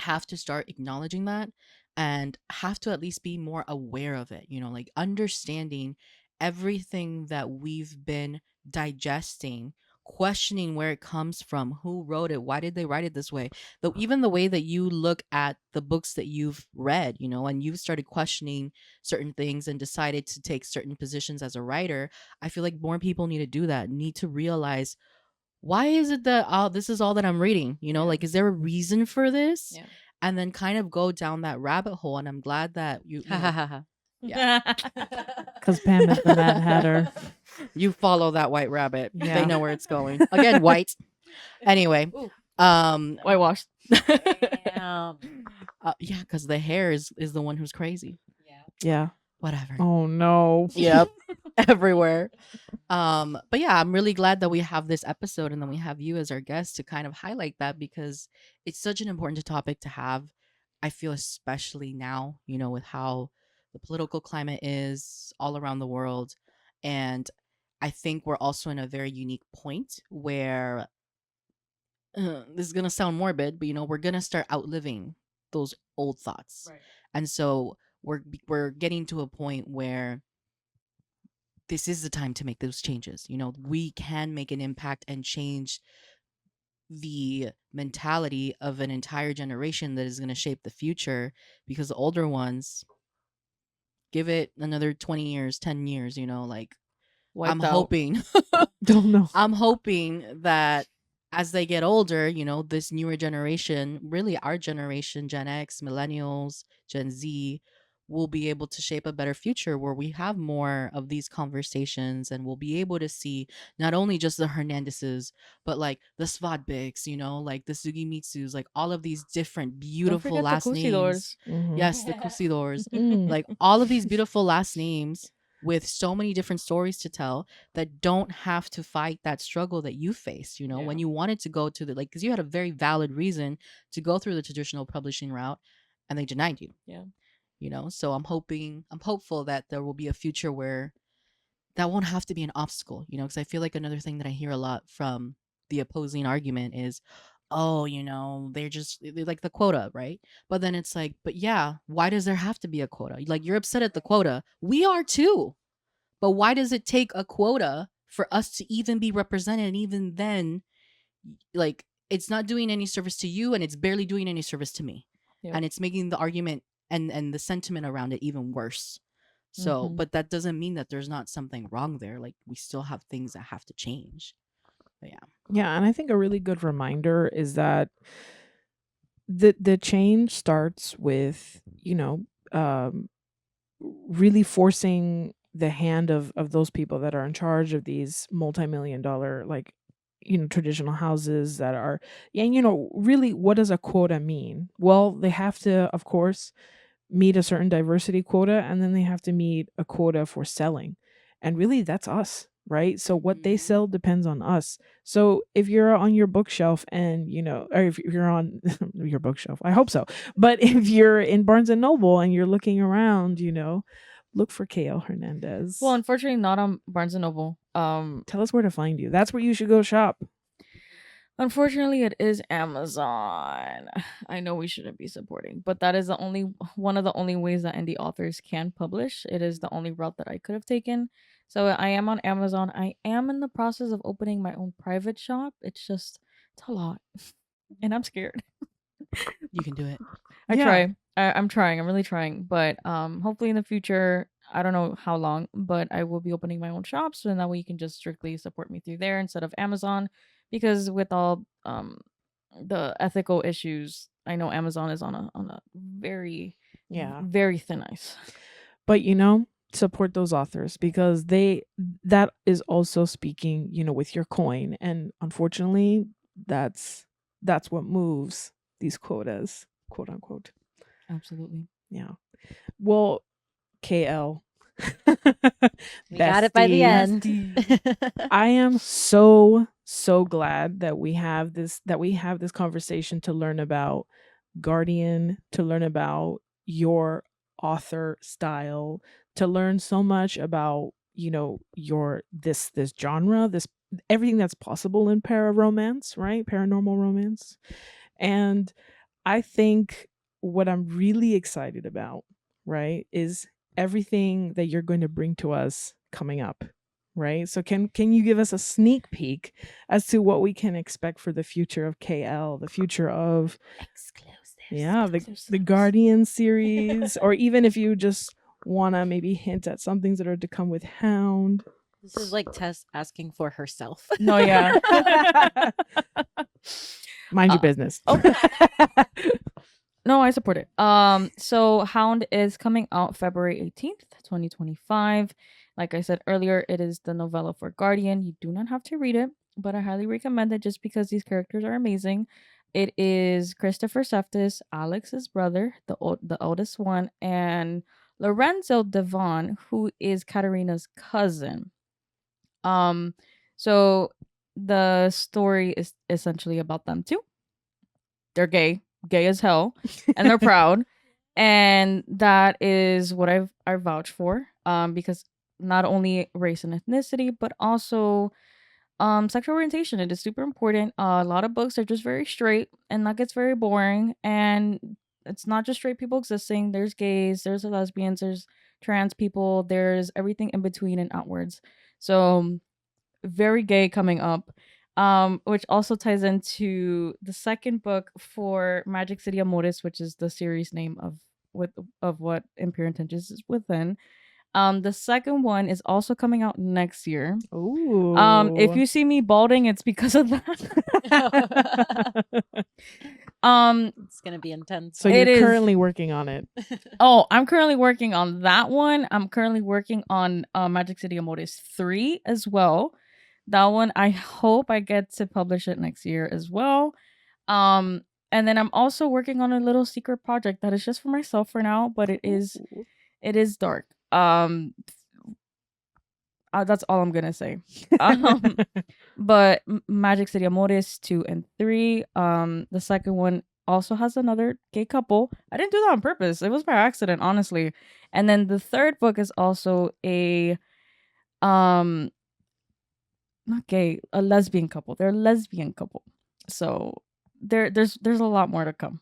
have to start acknowledging that and have to at least be more aware of it, like understanding everything that we've been digesting, questioning where it comes from, who wrote it, why did they write it this way, though even the way that you look at the books that you've read, and you've started questioning certain things and decided to take certain positions as a writer. I feel like more people need to do that, need to realize, why is it that this is all that I'm reading? Like, is there a reason for this? Yeah. And then kind of go down that rabbit hole. And I'm glad that Yeah. Because Pam is the Mad Hatter. you follow that white rabbit. Yeah. They know where it's going. Again, white. Anyway, Ooh. Whitewashed. Damn. yeah, because the hair is the one who's crazy. Yeah. Yeah. Whatever. Oh no. Yep. Everywhere. But yeah, I'm really glad that we have this episode and then we have you as our guest to kind of highlight that, because it's such an important topic to have. I feel especially now, with how the political climate is all around the world. And I think we're also in a very unique point where this is going to sound morbid, but we're going to start outliving those old thoughts. Right. And so we're getting to a point where this is the time to make those changes. We can make an impact and change the mentality of an entire generation that is going to shape the future, because the older ones, give it another 20 years, 10 years, like Wiped I'm out. hoping Don't know. I'm hoping that as they get older, this newer generation, really our generation, Gen X, millennials, Gen Z, will be able to shape a better future where we have more of these conversations, and we'll be able to see not only just the Hernandezes, but like the Svadbiks, like the Sugimitsus, like all of these different Don't beautiful forget last the names. Cusidors. Mhm. Yes, the Cusidors. Mm. Like all of these beautiful last names with so many different stories to tell that don't have to fight that struggle that you faced, when you wanted to go to because you had a very valid reason to go through the traditional publishing route and they denied you. Yeah. So I'm hopeful that there will be a future where that won't have to be an obstacle, because I feel like another thing that I hear a lot from the opposing argument is, oh, they're like the quota, right? But then it's like, but yeah, why does there have to be a quota? Like, you're upset at the quota. We are too. But why does it take a quota for us to even be represented? And even then, like, it's not doing any service to you and it's barely doing any service to me. Yep. And it's making the argument and the sentiment around it even worse. So, Mhm. but that doesn't mean that there's not something wrong there. Like, we still have things that have to change. But yeah. Yeah, and I think a really good reminder is that the change starts with, really forcing the hand of those people that are in charge of these multi-million-dollar, like, traditional houses that are, and really, what does a quota mean? Well, they have to, of course, meet a certain diversity quota, and then they have to meet a quota for selling. And really, that's us, right? So what they Mhm. sell depends on us. So if you're on your bookshelf and, or if you're on your bookshelf, I hope so. But if you're in Barnes and Noble and you're looking around, look for KL Hernandez. Well, unfortunately, not on Barnes and Noble. Tell us where to find you. That's where you should go shop. Unfortunately, it is Amazon. I know we shouldn't be supporting, but that is one of the only ways that indie authors can publish. It is the only route that I could have taken. So I am on Amazon. I am in the process of opening my own private shop. It's a lot, and I'm scared. You can do it. I Yeah. try. I'm trying. I'm really trying. But hopefully in the future, I don't know how long, but I will be opening my own shop, so that way you can just strictly support me through there instead of Amazon. Because with all the ethical issues, I know Amazon is on a very Yeah. very thin ice. But support those authors, because that is also speaking, with your coin. And unfortunately, that's what moves these quotas, quote unquote. Absolutely. Yeah. Well, KL. We got it by the Besties. end. I am so glad that we have this conversation to learn about Guardian, to learn about your author style, to learn so much about, your this genre, this everything that's possible in romance, right? Paranormal romance. And I think what I'm really excited about, right, is everything that you're going to bring to us coming up, right? So can you give us a sneak peek as to what we can expect for the future of KL, the future of the Guardian series, or even if you just want to maybe hint at some things that are to come with Hound. This is like Tess asking for herself. No, yeah. Mind your business. No, I support it. So Hound is coming out February 18th, 2025. Like I said earlier, it is the novella for Guardian. You do not have to read it, but I highly recommend it just because these characters are amazing. It is Christopher Seftis, Alex's brother, the oldest one, and Lorenzo Devon, who is Katarina's cousin. So the story is essentially about them too. They're gay as hell, and they're proud, and that is what I vouch for. Because not only race and ethnicity, but also sexual orientation. It is super important. A lot of books are just very straight, and that gets very boring. And it's not just straight people existing. There's gays, there's lesbians, there's trans people, there's everything in between and outwards. So very gay coming up. Which also ties into the second book for Magic City Amores, which is the series name of what Imperial Intentions is within. The second one is also coming out next year. Ooh. If you see me balding, it's because of that. It's gonna be intense. So you're currently working on it. Oh, I'm currently working on that one. I'm currently working on Magic City Amores 3 as well. That one, I hope I get to publish it next year as well. And then I'm also working on a little secret project that is just for myself for now, but it is dark. That's all I'm gonna say. But Magic City Amores 2 and 3. The second one also has another gay couple. I didn't do that on purpose. It was by accident, honestly. And then the third book is also a not gay, a lesbian couple. They're a lesbian couple. So there's a lot more to come.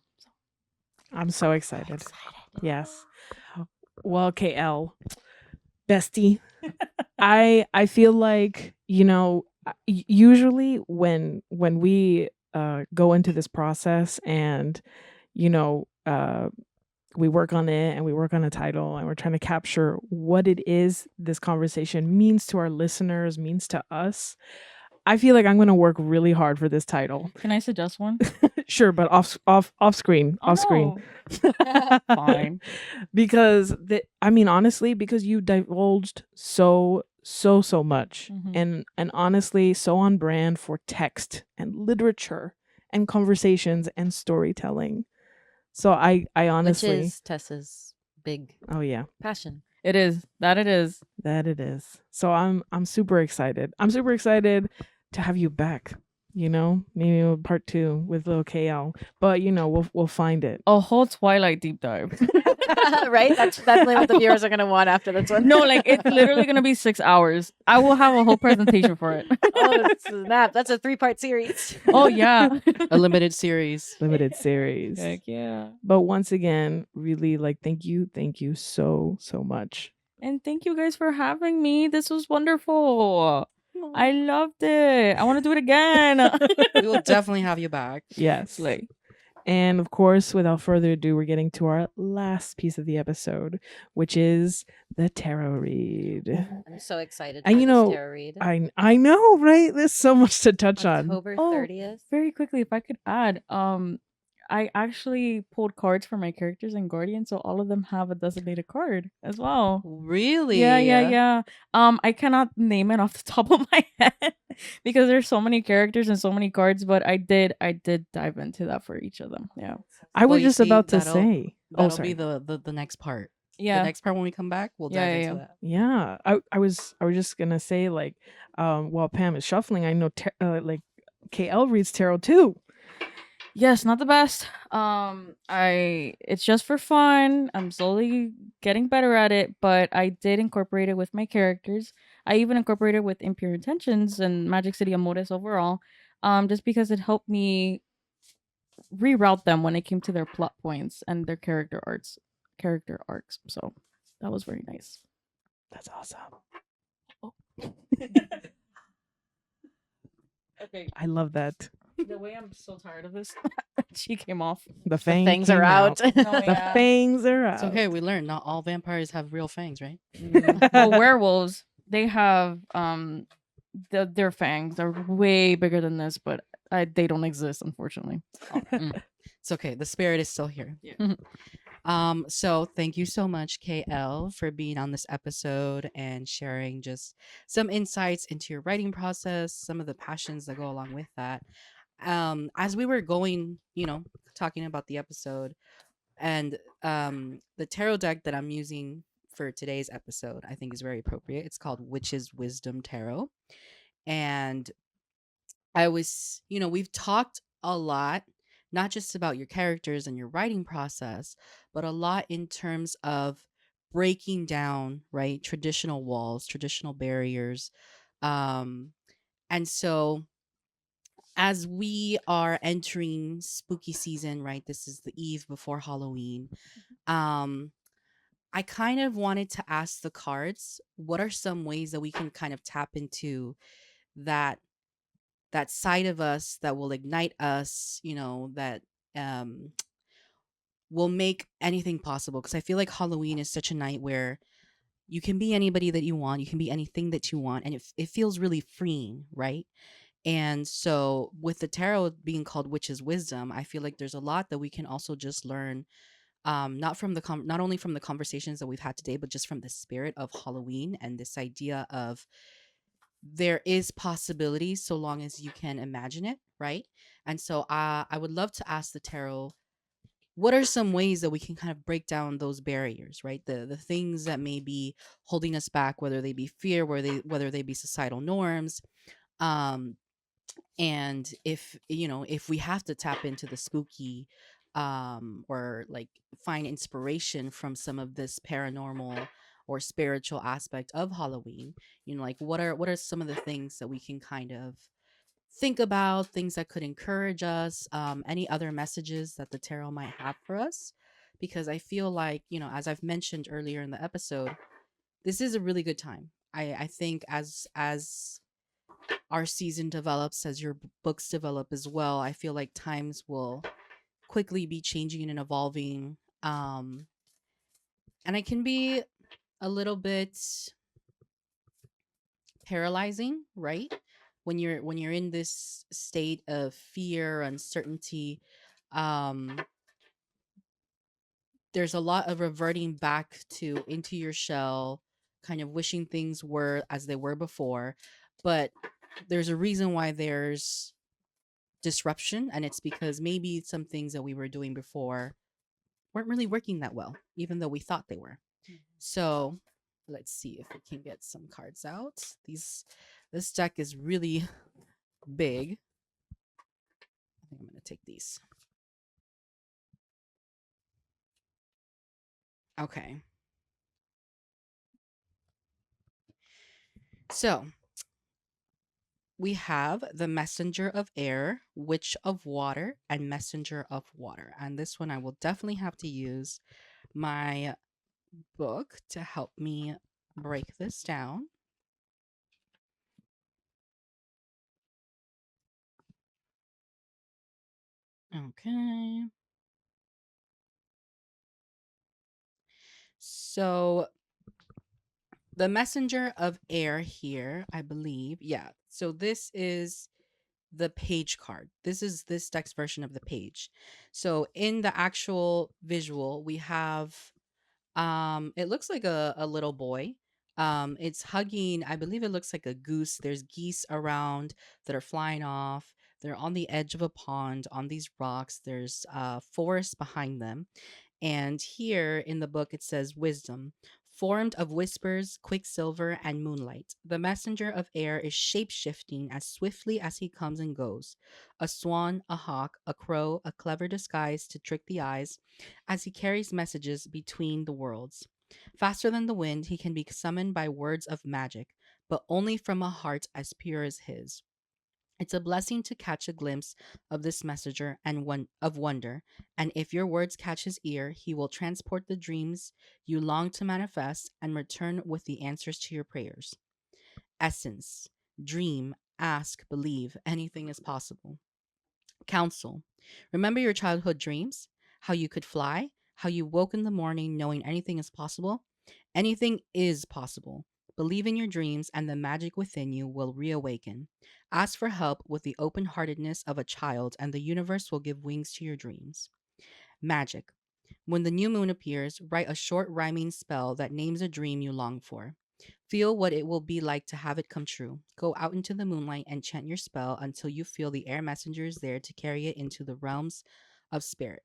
I'm so excited. Yes. Well, KL, bestie, I feel like, usually when we go into this process and we work on it and we work on a title and we're trying to capture what it is this conversation means to our listeners, means to us. I feel like I'm going to work really hard for this title. Can I suggest one? Sure, but off screen. Oh, off screen. no. Fine. Because honestly, because you divulged so much, Mhm. and honestly, so on brand for text and literature and conversations and storytelling. So I honestly, which is Tessa's big passion. It is. That it is. So I'm super excited. I'm super excited to have you back. Maybe a part 2 with little KL. But we'll find it. A whole Twilight deep dive. Right? That's definitely what the viewers are gonna want after this one. No, like it's literally gonna be 6 hours. I will have a whole presentation for it. Oh, snap. That's a 3-part series. Oh yeah. A limited series. Heck yeah. But once again, really thank you so much. And thank you guys for having me. This was wonderful. I loved it. I want to do it again. We will definitely have you back. Yes. And of course, without further ado, we're getting to our last piece of the episode, which is the tarot read. I'm so excited And for this tarot read. I know, right? There's so much to touch on. October 30th. Very quickly, if I could add, I actually pulled cards for my characters in Guardian, so all of them have a designated card as well. Really? Yeah. I cannot name it off the top of my head because there's so many characters and so many cards, but I did dive into that for each of them. Yeah. I was you just see, about to that'll- say. That'll sorry. be the next part. Yeah. The next part when we come back, we'll dive into that. Yeah, I was just gonna say while Pam is shuffling, I know KL reads tarot too. Yes, not the best. I it's just for fun. I'm slowly getting better at it, but I did incorporate it with my characters. I even incorporated with Impure Intentions and Magic City Amores overall. Just because it helped me reroute them when it came to their plot points and their character arcs. So that was very nice. That's awesome. Okay. I love that. The way I'm so tired of this, she came off. The The fang fangs are came out. Oh, The yeah. fangs are out. It's okay. We learned not all vampires have real fangs, right? Well, werewolves, they have their fangs are way bigger than this, but they don't exist, unfortunately. It's okay. The spirit is still here. Yeah. So thank you so much, KL, for being on this episode and sharing just some insights into your writing process, some of the passions that go along with that. As we were going, talking about the episode and the tarot deck that I'm using for today's episode, I think is very appropriate. It's called Witch's Wisdom Tarot. And we've talked a lot, not just about your characters and your writing process, but a lot in terms of breaking down, right? Traditional walls, traditional barriers. Um, and so as we are entering spooky season, right? This is the eve before Halloween. Um, I kind of wanted to ask the cards, what are some ways that we can kind of tap into that side of us that will ignite us, that um will make anything possible, because I feel like Halloween is such a night where you can be anybody that you want, you can be anything that you want, and it feels really freeing, right? And so with the tarot being called Witch's Wisdom, I feel like there's a lot that we can also just learn, not only from the conversations that we've had today, but just from the spirit of Halloween and this idea of there is possibility so long as you can imagine it, right? And so I would love to ask the tarot, what are some ways that we can kind of break down those barriers, right? The things that may be holding us back, whether they be fear, whether they be societal norms, um, and if we have to tap into the spooky, or like find inspiration from some of this paranormal or spiritual aspect of Halloween, like what are some of the things that we can kind of think about, things that could encourage us, any other messages that the tarot might have for us, because I feel like, as I've mentioned earlier in the episode, this is a really good time. I think as our season develops, as your books develop as well, I feel like times will quickly be changing and evolving. And it can be a little bit paralyzing, right? When you're in this state of fear, uncertainty, um, there's a lot of reverting back to into your shell, kind of wishing things were as they were before. But there's a reason why there's disruption, and it's because maybe some things that we were doing before weren't really working that well, even though we thought they were. So let's see if we can get some cards out. This deck is really big. I think I'm going to take these. Okay. So we have the Messenger of Air, Witch of Water, and Messenger of Water. And this one I will definitely have to use my book to help me break this down. Okay. So the Messenger of Air here, I believe. Yeah. So this is the page card. This deck's version of the page. So in the actual visual, we have it looks like a little boy. It's hugging, I believe it looks like a goose. There's geese around that are flying off. They're on the edge of a pond on these rocks. There's forest behind them. And here in the book, it says wisdom. Formed of whispers, quicksilver, and moonlight, the messenger of air is shape shifting as swiftly as he comes and goes. A swan, a hawk, a crow, a clever disguise to trick the eyes, as he carries messages between the worlds. Faster than the wind, he can be summoned by words of magic, but only from a heart as pure as his. It's a blessing to catch a glimpse of this messenger and one of wonder, and if your words catch his ear, he will transport the dreams you long to manifest and return with the answers to your prayers. Essence: dream, ask, believe, anything is possible. Counsel: remember your childhood dreams, how you could fly, how you woke in the morning knowing anything is possible? Anything is possible. Believe in your dreams, and the magic within you will reawaken. Ask for help with the open heartedness of a child, and the universe will give wings to your dreams. Magic: when the new moon appears, write a short rhyming spell that names a dream you long for. Feel what it will be like to have it come true. Go out into the moonlight and chant your spell until you feel the air messengers there to carry it into the realms of spirit.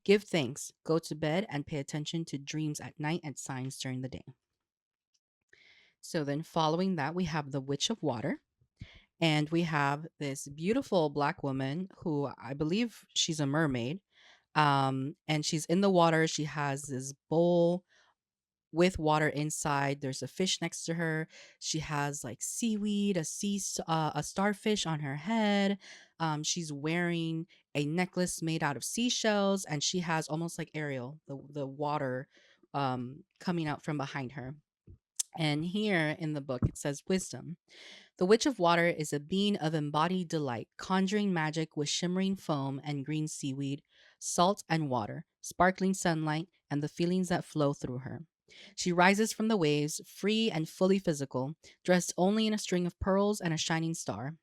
Give thanks, go to bed, and pay attention to dreams at night and signs during the day. So then, following that, we have the Witch of Water. And we have this beautiful black woman who I believe she's a mermaid. And she's in the water. She has this bowl with water inside. There's a fish next to her. She has like seaweed, a starfish on her head. She's wearing a necklace made out of seashells, and she has almost like Ariel, the water coming out from behind her. And here in the book, it says wisdom. The Witch of Water is a being of embodied delight, conjuring magic with shimmering foam and green seaweed, salt and water, sparkling sunlight, and the feelings that flow through her. She rises from the waves, free and fully physical, dressed only in a string of pearls and a shining star.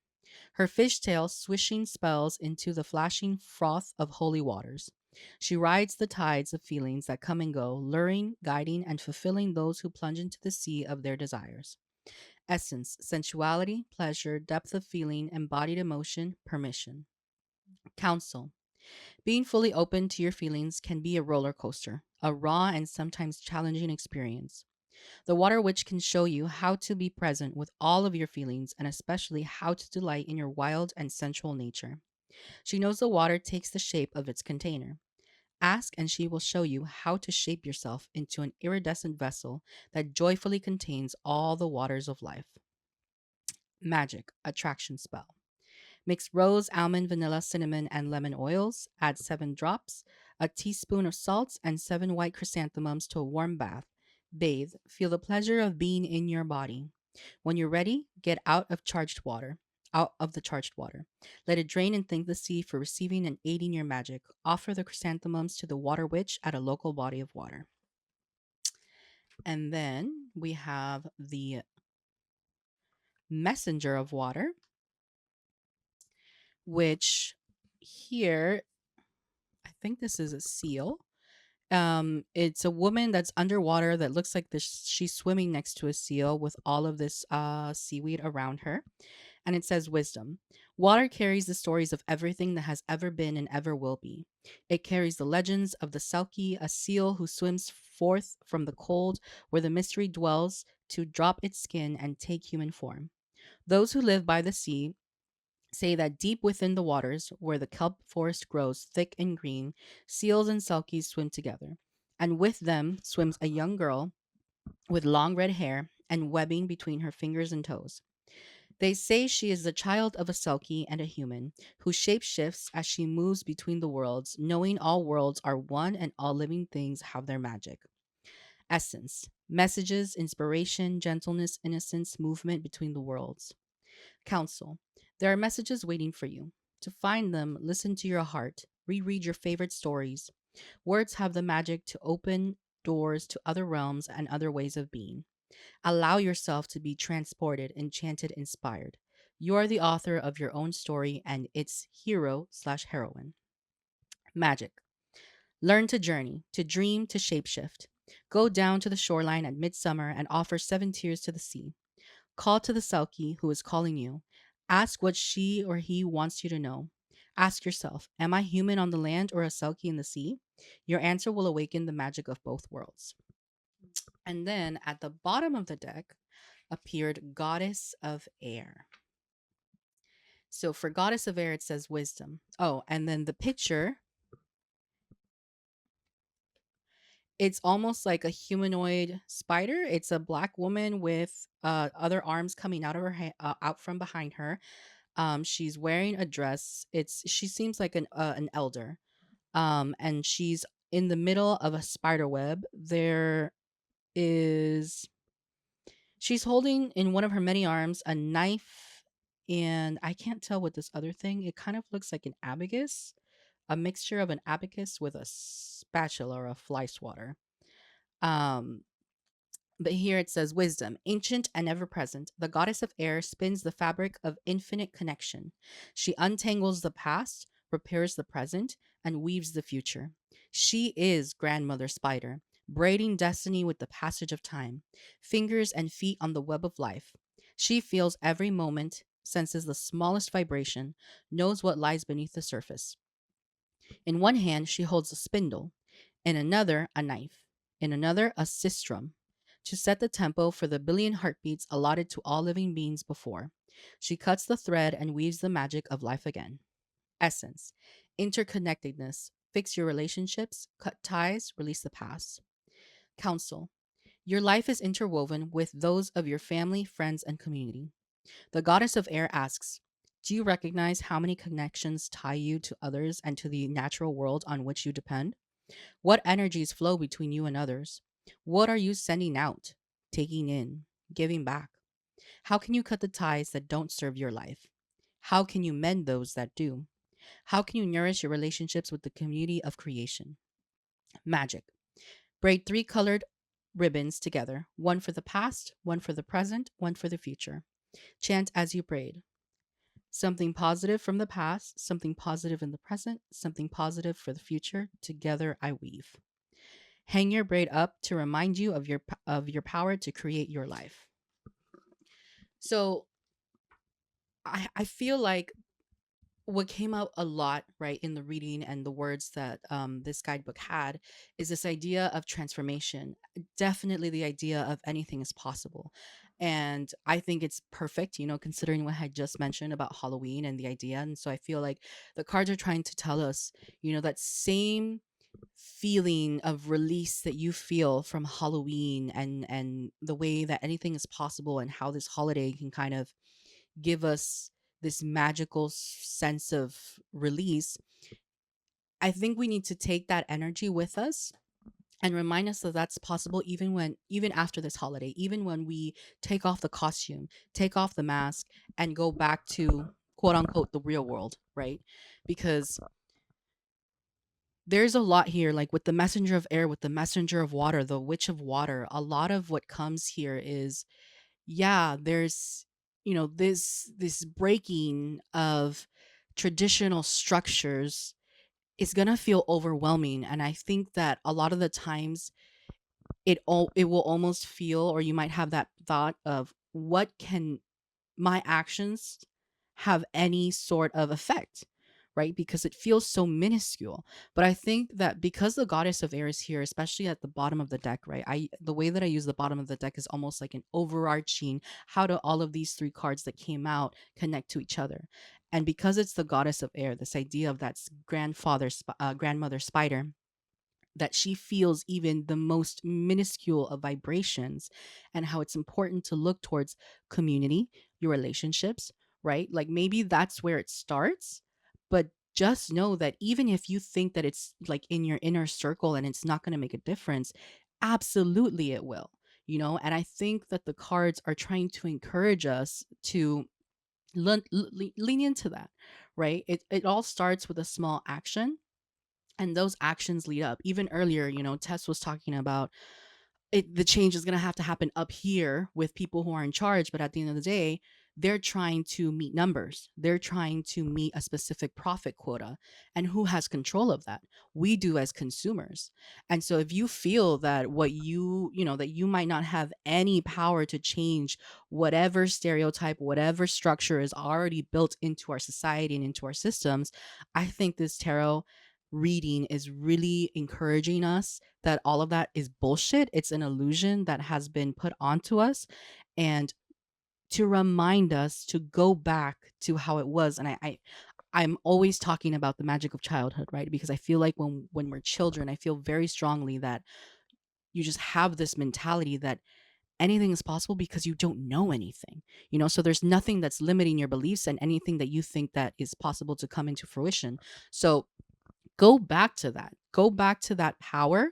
Her fishtail swishing spells into the flashing froth of holy waters. She rides the tides of feelings that come and go, luring, guiding, and fulfilling those who plunge into the sea of their desires. Essence: sensuality, pleasure, depth of feeling, embodied emotion, permission. Counsel: being fully open to your feelings can be a roller coaster, a raw and sometimes challenging experience. The Water Witch can show you how to be present with all of your feelings and especially how to delight in your wild and sensual nature. She knows the water takes the shape of its container. Ask and she will show you how to shape yourself into an iridescent vessel that joyfully contains all the waters of life. Magic attraction spell. Mix rose, almond, vanilla, cinnamon, and lemon oils. Add 7 drops, a teaspoon of salt, and 7 white chrysanthemums to a warm bath. Bathe. Feel the pleasure of being in your body. When you're ready, get out of charged water. Out of the charged water. Let it drain and thank the sea for receiving and aiding your magic. Offer the chrysanthemums to the water witch at a local body of water. And then we have the messenger of water, which here, I think this is a seal. It's a woman that's underwater that looks like this. She's swimming next to a seal with all of this seaweed around her. And it says wisdom. Water carries the stories of everything that has ever been and ever will be. It carries the legends of the Selkie, a seal who swims forth from the cold where the mystery dwells to drop its skin and take human form. Those who live by the sea say that deep within the waters, where the kelp forest grows thick and green, seals and selkies swim together. And with them swims a young girl with long red hair and webbing between her fingers and toes. They say she is the child of a selkie and a human, who shapeshifts as she moves between the worlds, knowing all worlds are one and all living things have their magic. Essence: messages, inspiration, gentleness, innocence, movement between the worlds. Counsel: there are messages waiting for you. To find them, listen to your heart, reread your favorite stories. Words have the magic to open doors to other realms and other ways of being. Allow yourself to be transported, enchanted, inspired. You are the author of your own story and its hero/heroine. Magic: learn to journey, to dream, to shapeshift. Go down to the shoreline at midsummer and offer 7 tears to the sea. Call to the Selkie who is calling you. Ask what she or he wants you to know. Ask yourself, am I human on the land or a Selkie in the sea? Your answer will awaken the magic of both worlds. And then at the bottom of the deck appeared Goddess of Air. So for Goddess of Air, it says wisdom. Oh, and then the picture, it's almost like a humanoid spider. It's a black woman with other arms coming out of her out from behind her. She's wearing a dress. She seems like an elder. And she's in the middle of a spider web. Is She's holding in one of her many arms a knife, and I can't tell what this other thing. It kind of looks like an abacus, a mixture of an abacus with a spatula or a fly swatter. Um, but here it says wisdom, ancient and ever present. The goddess of air spins the fabric of infinite connection. She untangles the past, repairs the present, and weaves the future. She is grandmother spider, braiding destiny with the passage of time, fingers and feet on the web of life. She feels every moment, senses the smallest vibration, knows what lies beneath the surface. In one hand, she holds a spindle, in another, a knife, in another, a sistrum, to set the tempo for the billion heartbeats allotted to all living beings before. She cuts the thread and weaves the magic of life again. Essence, interconnectedness, fix your relationships, cut ties, release the past. Counsel, your life is interwoven with those of your family, friends, and community. The goddess of air asks, do you recognize how many connections tie you to others and to the natural world on which you depend? What energies flow between you and others? What are you sending out, taking in, giving back? How can you cut the ties that don't serve your life? How can you mend those that do? How can you nourish your relationships with the community of creation? Magic. Braid 3 colored ribbons together, one for the past, one for the present, one for the future. Chant as you braid. Something positive from the past, something positive in the present, something positive for the future. Together I weave. Hang your braid up to remind you of your power to create your life. So I feel like what came out a lot, right, in the reading and the words that this guidebook had is this idea of transformation. Definitely the idea of anything is possible. And I think it's perfect, considering what I just mentioned about Halloween and the idea. And so I feel like the cards are trying to tell us, that same feeling of release that you feel from Halloween and the way that anything is possible and how this holiday can kind of give us this magical sense of release. I think we need to take that energy with us and remind us that that's possible even after this holiday, even when we take off the costume, take off the mask, and go back to quote unquote the real world, right? Because there's a lot here, like with the messenger of air, with the messenger of water, the witch of water. A lot of what comes here is, yeah, there's this breaking of traditional structures is going to feel overwhelming, and I think that a lot of the times it will almost feel, or you might have that thought of, what can my actions have any sort of effect, right? Because it feels so minuscule. But I think that because the goddess of air is here, especially at the bottom of the deck, right? The way that I use the bottom of the deck is almost like an overarching, how do all of these 3 cards that came out connect to each other? And because it's the goddess of air, this idea of that grandmother spider, that she feels even the most minuscule of vibrations, and how it's important to look towards community, your relationships, right? Like maybe that's where it starts, but just know that even if you think that it's like in your inner circle and it's not going to make a difference, absolutely it will, and I think that the cards are trying to encourage us to lean into that, right? It all starts with a small action, and those actions lead up. Even earlier, Tess was talking about the change is going to have to happen up here with people who are in charge, but at the end of the day, they're trying to meet numbers, they're trying to meet a specific profit quota, and who has control of that? We do, as consumers. And so if you feel that that you might not have any power to change whatever stereotype, whatever structure is already built into our society and into our systems, I think this tarot reading is really encouraging us that all of that is bullshit. It's an illusion that has been put onto us, and to remind us to go back to how it was. And I'm always talking about the magic of childhood, right? Because I feel like when we're children, I feel very strongly that you just have this mentality that anything is possible because you don't know anything, so there's nothing that's limiting your beliefs and anything that you think that is possible to come into fruition. So go back to that power,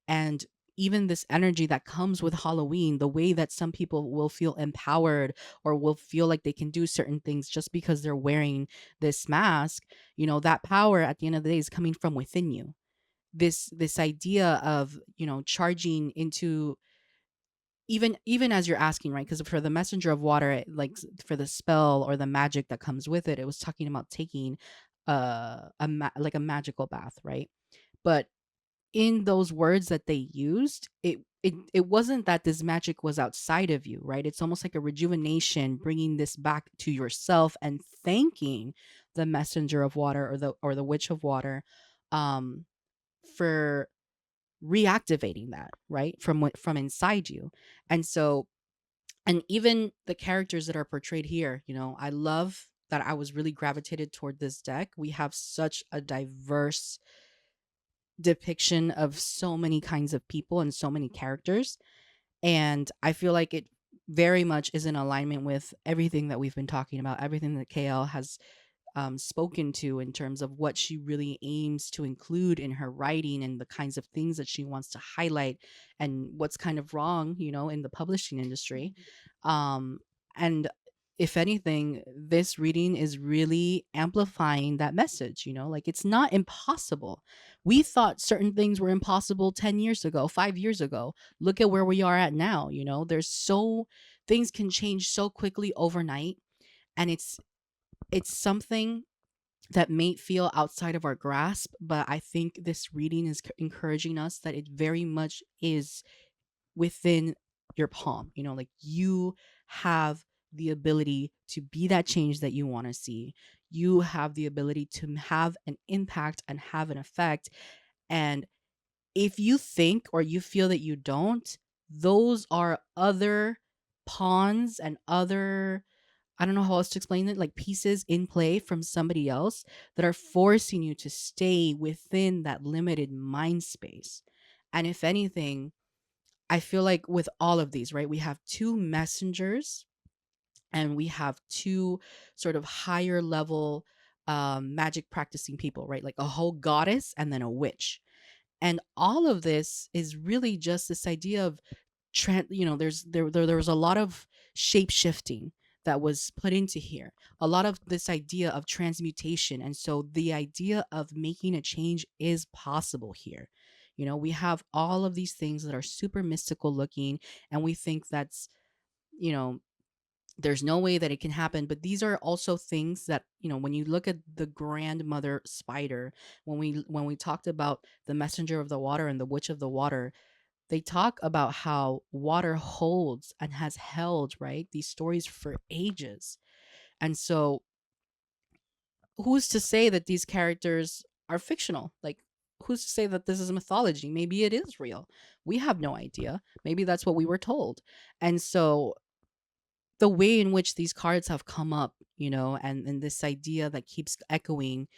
and even this energy that comes with Halloween, the way that some people will feel empowered or will feel like they can do certain things just because they're wearing this mask, that power at the end of the day is coming from within you. This idea of, charging into, even as you're asking, right? Because for the messenger of water, for the spell or the magic that comes with it, it was talking about taking like a magical bath, right? But in those words that they used, it wasn't that this magic was outside of you, right? It's almost like a rejuvenation, bringing this back to yourself and thanking the messenger of water, or the witch of water, um for reactivating that, right, from inside you. And so, and even the characters that are portrayed here, I love that I was really gravitated toward this deck. We have such a diverse depiction of so many kinds of people and so many characters, and I feel like it very much is in alignment with everything that we've been talking about, everything that KL has spoken to in terms of what she really aims to include in her writing and the kinds of things that she wants to highlight, and what's kind of wrong, in the publishing industry. And if anything, this reading is really amplifying that message, like it's not impossible. We thought certain things were impossible 10 years ago, 5 years ago. Look at where we are at now. There's so things can change so quickly overnight, and it's something that may feel outside of our grasp, but I think this reading is encouraging us that it very much is within your palm. Like you have the ability to be that change that you want to see. You have the ability to have an impact and have an effect. And if you think or you feel that you don't, those are other pawns and other, I don't know how else to explain it, like pieces in play from somebody else that are forcing you to stay within that limited mind space. And if anything, I feel like with all of these, right, we have two messengers and we have two sort of higher level magic practicing people, right? Like a whole goddess and then a witch. And all of this is really just this idea of there was a lot of shape shifting that was put into here, a lot of this idea of transmutation, and so the idea of making a change is possible here. We have all of these things that are super mystical looking, and we think that's, you know there's no way that it can happen, but these are also things that, when you look at the grandmother spider, when we talked about the messenger of the water and the witch of the water, they talk about how water holds and has held, right, these stories for ages. And so who's to say that these characters are fictional? Like, who's to say that this is mythology? Maybe it is real. We have no idea. Maybe that's what we were told. And so the way in which these cards have come up, and this idea that keeps echoing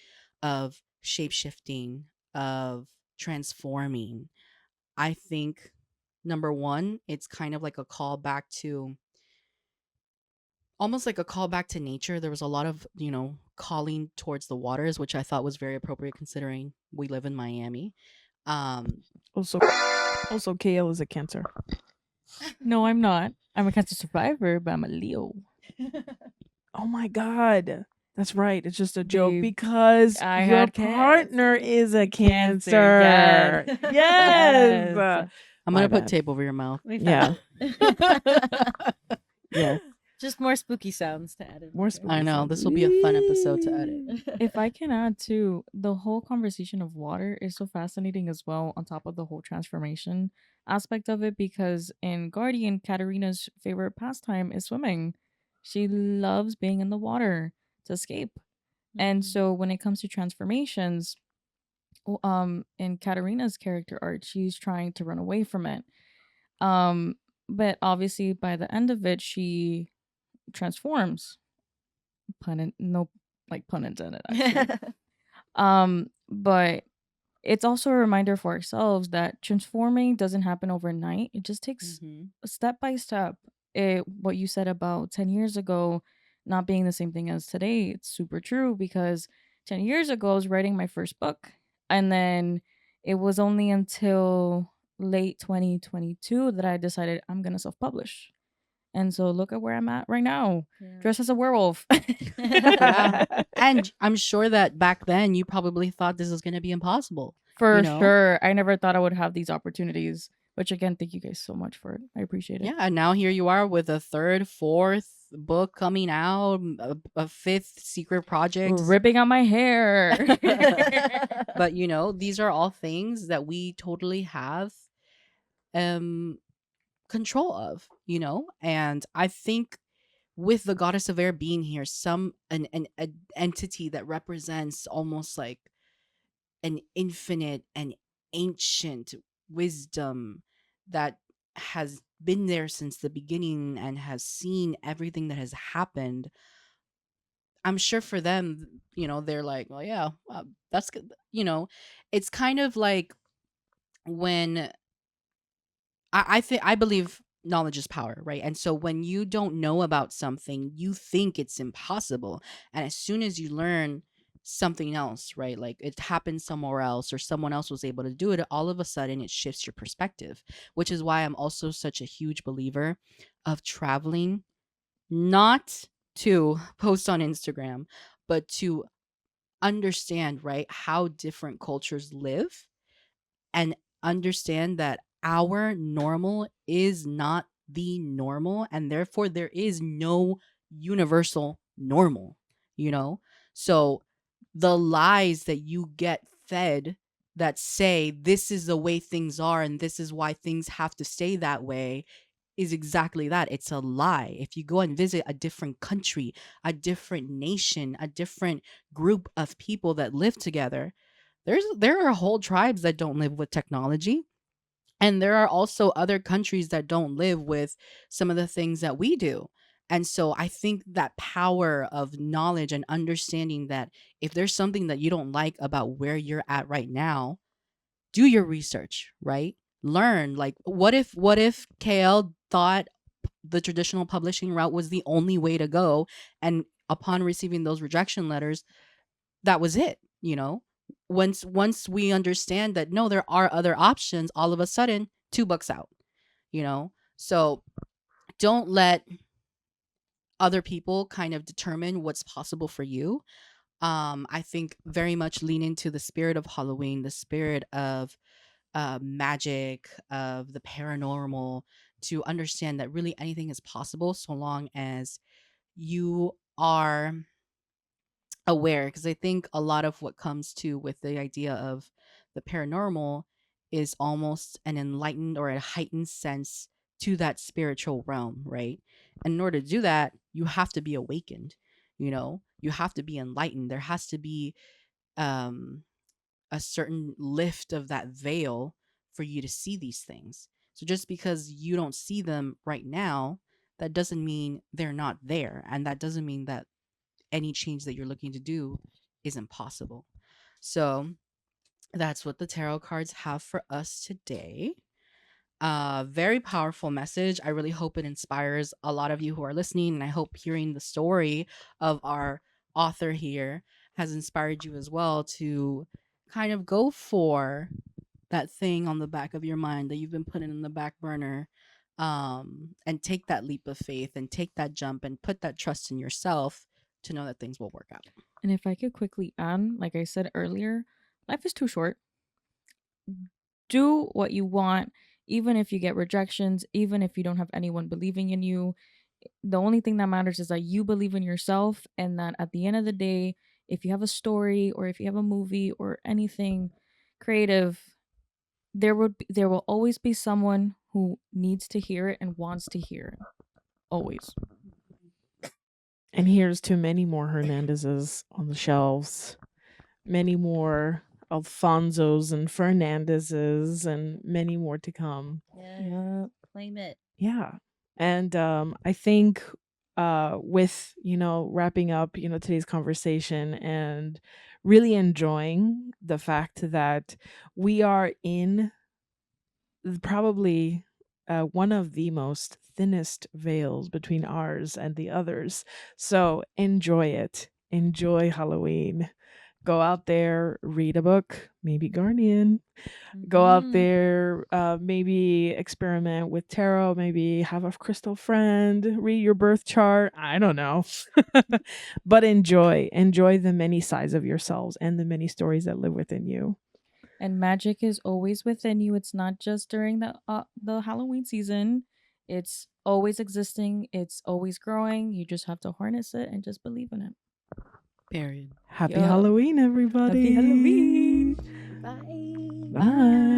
of shape shifting, of transforming, I think number one, it's kind of like a call back to, almost like a call back to nature. There was a lot of, calling towards the waters, which I thought was very appropriate considering we live in Miami. Also, KL is a Cancer. No, I'm not. I'm a Cancer survivor, but I'm a Leo. Oh my God. That's right. It's just a joke Babe, because I your had partner is a Cancer. Yes. Yes. Yes. I'm My going to put bad. tape over your mouth. We Yeah. Yes. Just more spooky sounds to add in. More there. spooky. I know. This will be a fun episode to edit. If I can add too, the whole conversation of water is so fascinating as well, on top of the whole transformation aspect of it, because in Guardian, Katarina's favorite pastime is swimming. She loves being in the water to escape. And so when it comes to transformations, in Katarina's character arc, she's trying to run away from it. But obviously by the end of it, she transforms. No, like pun intended, actually. But it's also a reminder for ourselves that transforming doesn't happen overnight. It just takes step by step. What you said about 10 years ago not being the same thing as today, it's super true, because 10 years ago I was writing my first book, and then it was only until late 2022 that I decided I'm going to self-publish. And so look at where I'm at right now, dressed as a werewolf. Yeah. And I'm sure that back then you probably thought this was going to be impossible. For you know? sure. I never thought I would have these opportunities, which again, thank you guys so much for it. I appreciate it. Yeah, and now here you are with a third, fourth book coming out, a fifth secret project. Ripping out my hair. But these are all things that we totally have control of, and I think with the goddess of air being here, an entity that represents almost like an infinite and ancient wisdom that has been there since the beginning and has seen everything that has happened. I'm sure for them, they're like, well, yeah, that's good. It's kind of like when I believe knowledge is power, right? And so when you don't know about something, you think it's impossible. And as soon as you learn something else, right? Like it happened somewhere else or someone else was able to do it, all of a sudden it shifts your perspective, which is why I'm also such a huge believer of traveling, not to post on Instagram, but to understand, right, how different cultures live and understand that our normal is not the normal, and therefore there is no universal normal, so the lies that you get fed that say this is the way things are and this is why things have to stay that way is exactly that. It's a lie. If you go and visit a different country, a different nation, a different group of people that live together, there are whole tribes that don't live with technology. And there are also other countries that don't live with some of the things that we do. And so I think that power of knowledge and understanding that if there's something that you don't like about where you're at right now, do your research, right? Learn. Like what if KL thought the traditional publishing route was the only way to go, and upon receiving those rejection letters, that was it, once we understand that no, there are other options, all of a sudden 2 books out, so don't let other people kind of determine what's possible for you. I think very much lean into the spirit of Halloween, the spirit of magic, of the paranormal, to understand that really anything is possible so long as you are aware, because I think a lot of what comes to with the idea of the paranormal is almost an enlightened or a heightened sense to that spiritual realm, right? And in order to do that, you have to be awakened, you have to be enlightened. There has to be um a certain lift of that veil for you to see these things. So just because you don't see them right now, that doesn't mean they're not there, and that doesn't mean that any change that you're looking to do is impossible. So that's what the tarot cards have for us today. Very powerful message. I really hope it inspires a lot of you who are listening, and I hope hearing the story of our author here has inspired you as well to kind of go for that thing on the back of your mind that you've been putting in the back burner, and take that leap of faith and take that jump and put that trust in yourself to know that things will work out. And if I could quickly add, like I said earlier, life is too short. Do what you want, even if you get rejections, even if you don't have anyone believing in you. The only thing that matters is that you believe in yourself, and that at the end of the day, if you have a story or if you have a movie or anything creative, there will always be someone who needs to hear it and wants to hear it. Always. And here's to many more Hernandezes on the shelves, many more Alfonsos and Fernandezes and many more to come. Yeah. Claim it. Yeah. And I think with, wrapping up, today's conversation and really enjoying the fact that we are in probably one of the most thinnest veils between ours and the others. So enjoy it. Enjoy Halloween. Go out there, read a book, maybe Guardian. Go out Mhm. there, maybe experiment with tarot, maybe have a crystal friend, read your birth chart. I don't know. But enjoy the many sides of yourselves and the many stories that live within you. And magic is always within you. It's not just during the Halloween season. It's always existing. It's always growing. You just have to harness it and just believe in it. Period. Happy Yeah. Halloween, everybody. Happy Halloween. Bye. Bye.